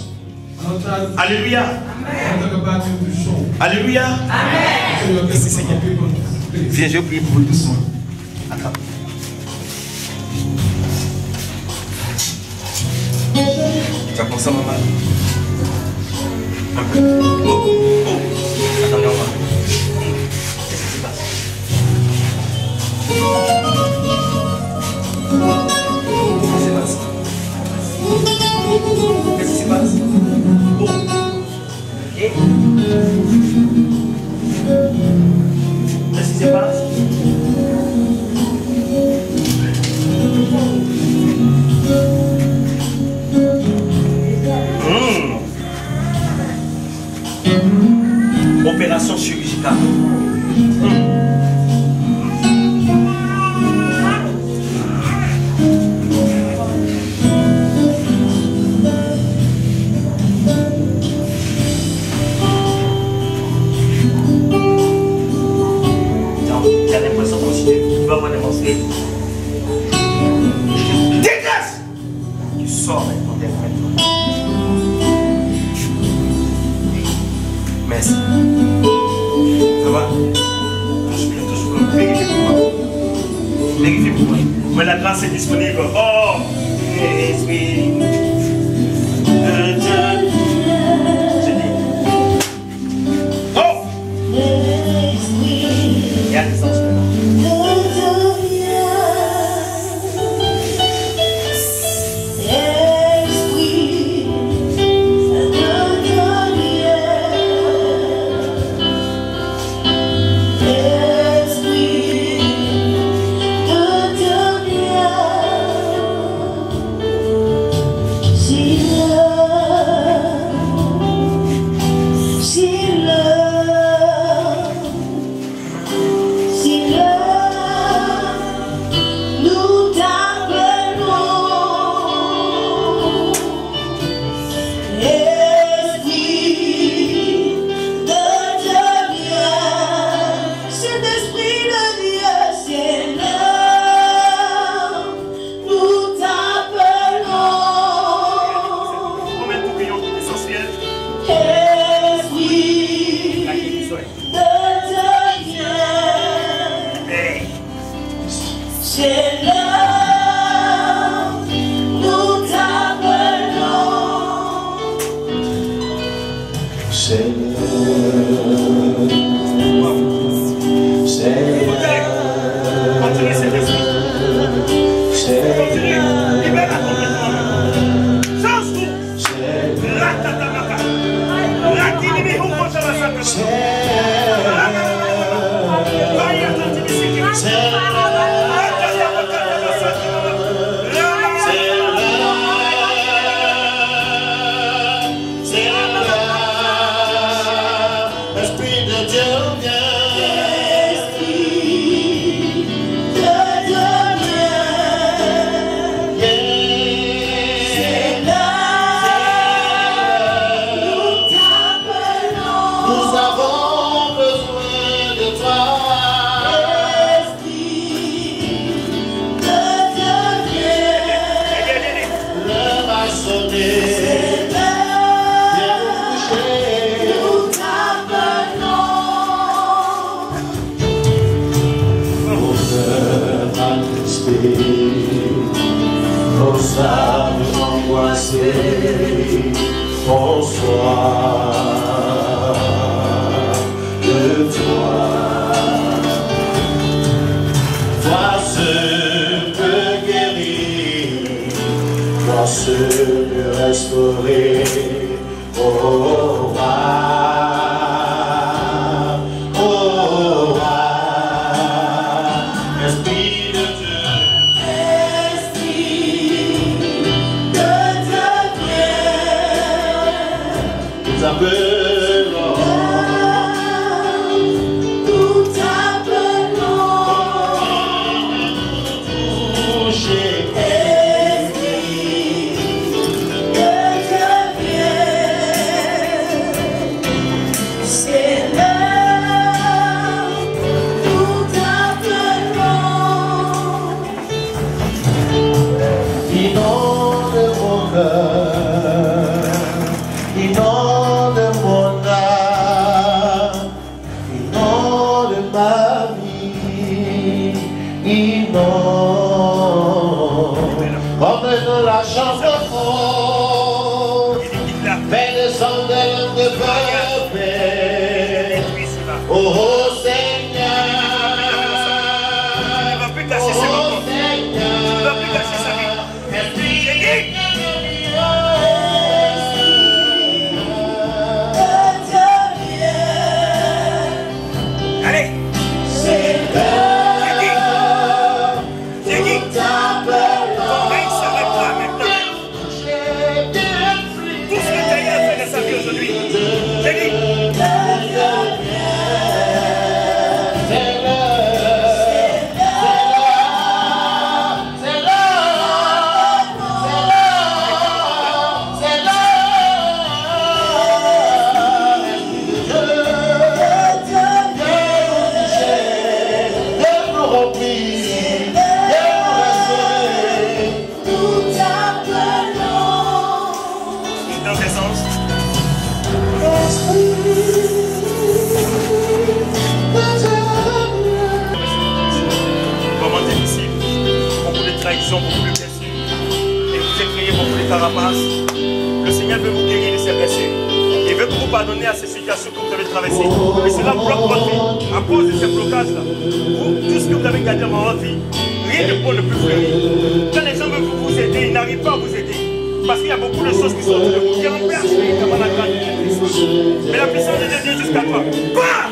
Alléluia. Alléluia. Amen. Merci Seigneur. Viens, je vais prier pour doucement. Attends. Tu as pensé à maman? Un peu. Oh, oh. Attendez, on va. Qu'est-ce qui se passe? Qu'est-ce qui se passe? Oh. Ok. Qu'est-ce qui se passe? Opération chirurgicale. vas me démontrer. Dégage! Tu sors maintenant des frères. Merci. Ça va? Touche-moi. Vérifie pour moi. Vérifie pour moi. Mais la grâce est disponible. Oh! Esprit de Dieu. Je dis. Oh! Il y a des anges maintenant. Aujourd'hui, j'ai dit. grâce. Le Seigneur veut vous guérir de ces blessures. Il veut vous pardonner à ces situations que vous avez traversées. Et cela bloque votre vie. À cause de ces blocages-là, tout ce que vous avez gardé dans votre vie, rien de bon ne peut fleurir. Quand les gens veulent vous aider, ils n'arrivent pas à vous aider. Parce qu'il y a beaucoup de choses qui sont autour de vous. Qui empêchent comment la grâce de Dieu. Mais la puissance de Dieu vient jusqu'à toi. Bah!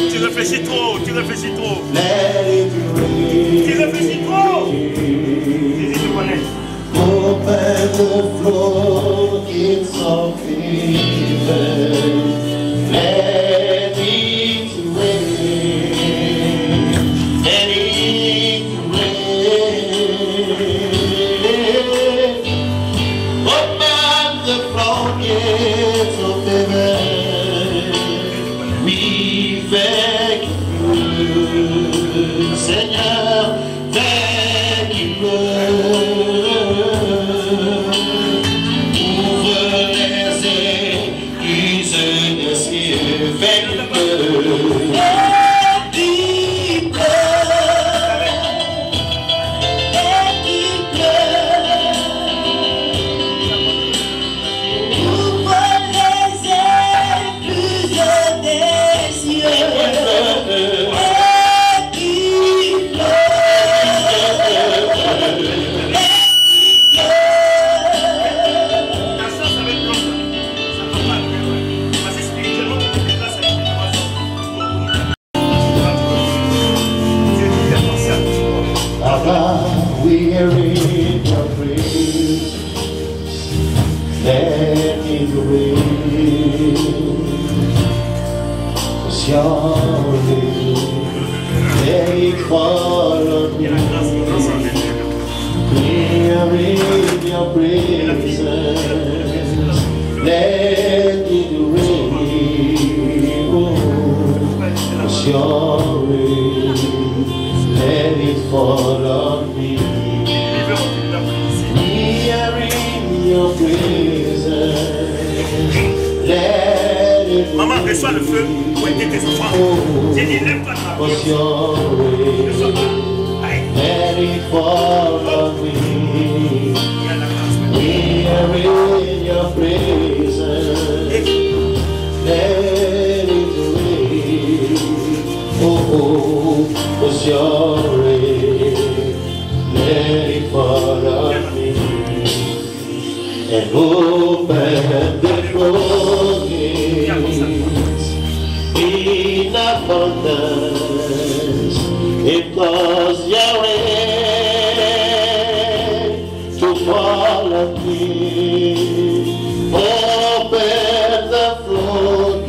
Tu réfléchis trop, tu réfléchis trop. Tu réfléchis trop. Tu connais. Open the floodgates of heaven. Let it rain. Let it rain. Open the floodgates of heaven. We beg you, Seigneur, beg you, ouvre les écluses des cieux, fais-le. We are in your praise, let it rain, 'cause your will, let it fall on me. We are in your praise, let it rain, 'cause your will, let it fall on me. We are in your presence. Let it Maman, reçois le feu pour aider tes enfants. J'ai dit, lève-toi de la let it fall on me. We are in your presence. Let it rain. Oh, was your rain. Let it fall on me. And open the floodgates in abundance. It was your rain to fall on me. Open the floodgates.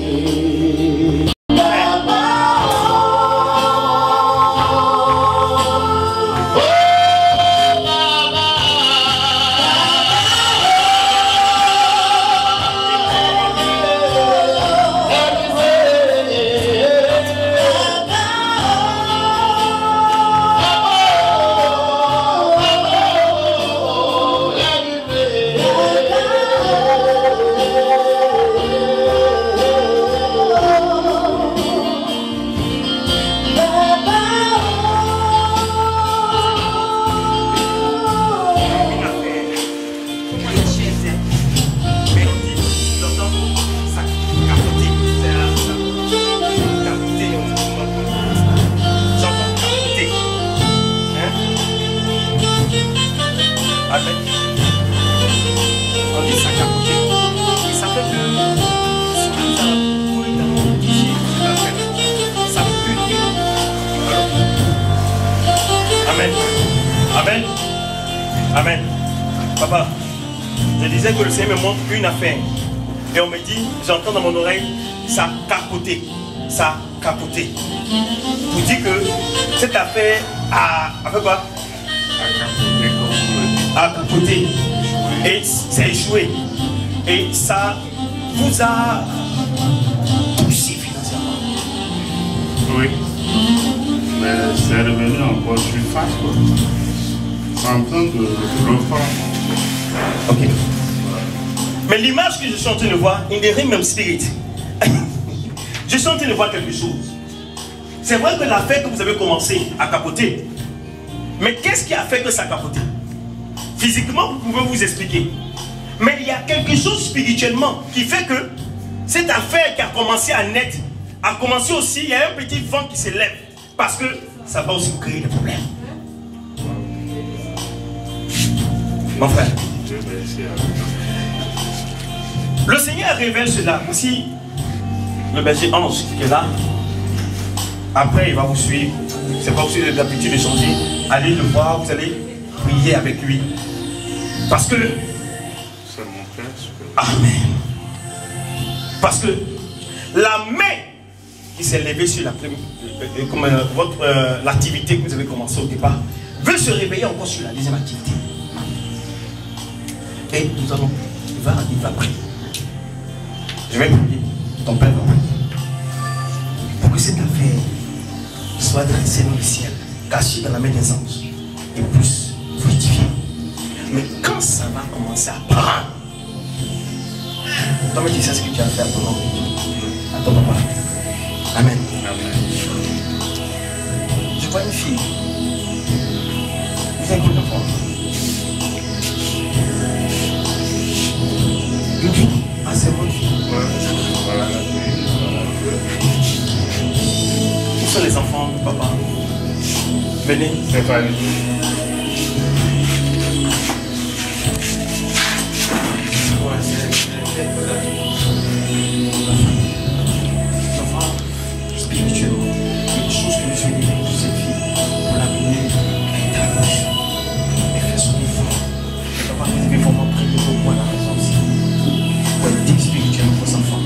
Amen. Papa, je disais que le Seigneur me montre une affaire. Et on me dit, j'entends dans mon oreille, ça capoté. Ça capoté. Vous dites que cette affaire a fait quoi? A capoté. Et c'est échoué. Et ça vous a touché financièrement. Oui. Mais c'est revenu encore plus face. C'est en train de reprendre. Ok. Mais l'image que je suis en train de voir, in the realm spirit, je suis en train de voir quelque chose. C'est vrai que l'affaire que vous avez commencé à capoter. Mais qu'est-ce qui a fait que ça a capoté? Physiquement, vous pouvez vous expliquer. Mais il y a quelque chose spirituellement qui fait que cette affaire qui a commencé à naître, a commencé aussi, il y a un petit vent qui s'élève. Parce que ça va aussi vous créer des problèmes. Mon frère. Le Seigneur révèle cela. Voici le berger ange qui est là. Après, il va vous suivre. C'est pas aussi l'habitude de changer. Allez le voir, vous allez prier avec lui. Parce que... C'est mon Père. Amen. Parce que la main qui s'est levée sur l'activité que vous avez commencé au départ veut se réveiller encore sur la deuxième activité. Et nous allons... Il va prier. Je vais prier. Ton Père va prier. Pour que cette affaire soit dressée dans le ciel, cachée dans la main des anges, et plus fructifiée. Mais quand ça va commencer à prendre, toi, tu sais ce que tu as fait à ton nom, à ton papa. Amen. Je vois une fille. Vous avez combien d'enfants? Une fille. Ah, c'est bon. Où sont les enfants de papa? Venez. C'est pas lui. L'enfant spirituel, quelque chose que je suis dit de cette fille pour l'amener à intervention et faire son effort. Papa, vous devez vraiment prier pour moi la raison aussi. Pour être digne spirituellement pour vos enfants.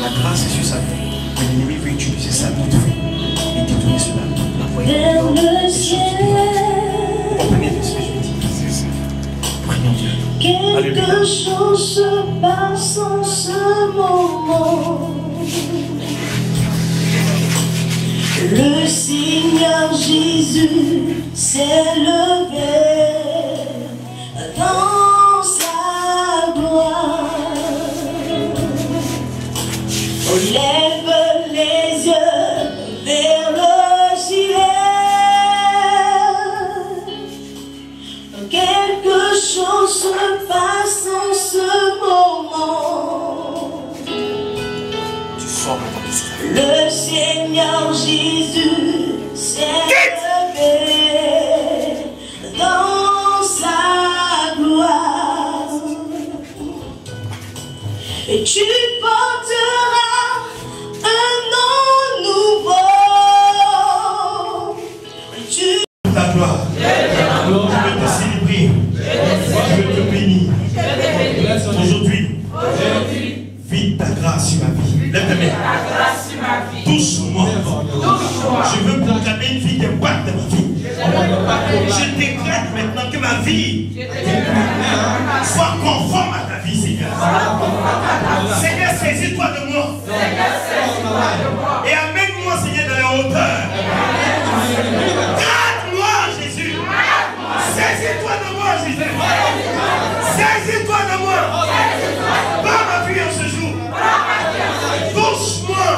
La grâce est sur sa vie, mais l'ennemi veut utiliser sa vie et détourner cela. Vers le ciel. Vous comprenez ce que je veux dire? Prions Dieu. Quelque chose se passe en ce moment. Le Seigneur Jésus s'est levé dans sa gloire. On lève les yeux vers le ciel. Quelque chose se passe en ce moment. Tu sors maintenant de cela. Le Seigneur Jésus s'est levé dans sa gloire. Et tu porteras un nom nouveau. Et tu... Ta gloire. Je veux te célébrer. Je veux te bénir. Aujourd'hui, vide ta grâce sur ma vie. Lève tes mains. Touche-moi. Je veux proclamer une vie d'impact dans ma vie. Je décrète maintenant que ma vie soit conforme à ta vie, Seigneur. Seigneur, saisis-toi de moi. Et amène-moi, Seigneur, dans les hauteurs. Garde-moi, Jésus. Saisis-toi de moi, Jésus. Saisis-toi de moi. Par ma vie en ce jour. Touche-moi.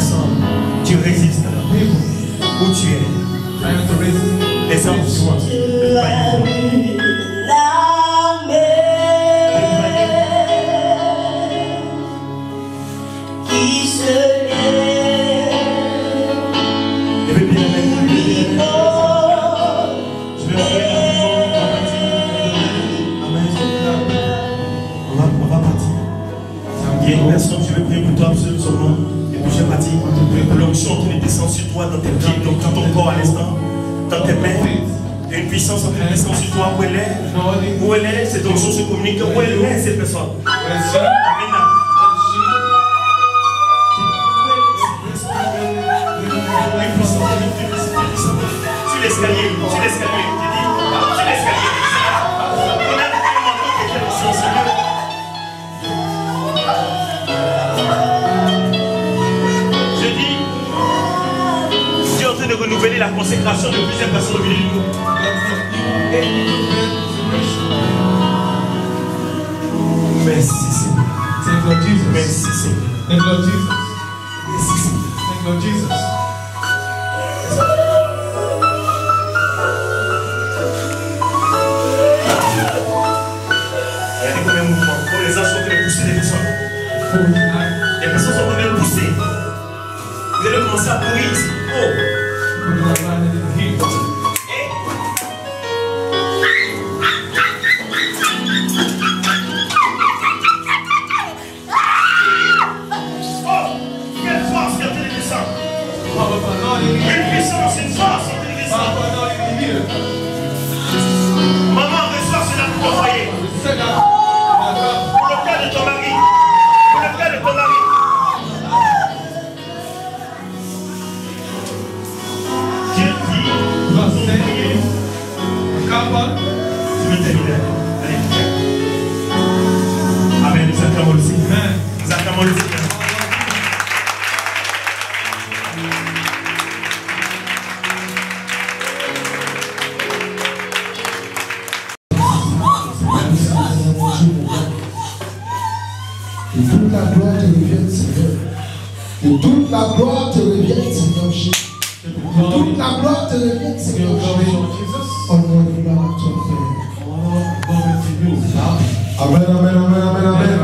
personnes, tu résistes. Où tu es? Les anges. Qui se lève, on va partir. Il y a une personne, je vais prier pour toi absolument. Et puis je vais partir. L'onction en train de descendre sur toi, dans tes pieds, dans tout ton corps à l'instant, dans tes mains. Il y a une puissance en train de descendre sur toi. Où elle est? Où elle est? Cette onction se communique. Où elle est cette personne? Amen. Sur l'escalier, tu dis, sur l'escalier. On a un manteau qui est puissant, Seigneur. Je dis, Dieu est en train de renouveler la consécration de plusieurs personnes au milieu de nous. Merci Seigneur. Thank you, Jesus. Merci Seigneur. Thank you, Jesus. Merci Seigneur. Thank you, Jesus. Regardez combien de mouvements. Comme les anges sont en train de pousser les personnes. Les personnes sont en train de pousser. Vous allez commencer à courir ici. Oh. Maman, reçois cela pour ton foyer. Pour le cas de ton mari. Pour le cas de ton mari. Dieu dit, je vais terminer. Allez. Amen. Nous acclamons le Seigneur. Nous acclamons le Seigneur. Toute la gloire te revient, Seigneur. Que toute la gloire te revienne, Seigneur Jésus. Que toute la gloire te revienne, Seigneur Jésus. Honneur et gloire à toi, Père. Amen, amen, amen, amen, amen.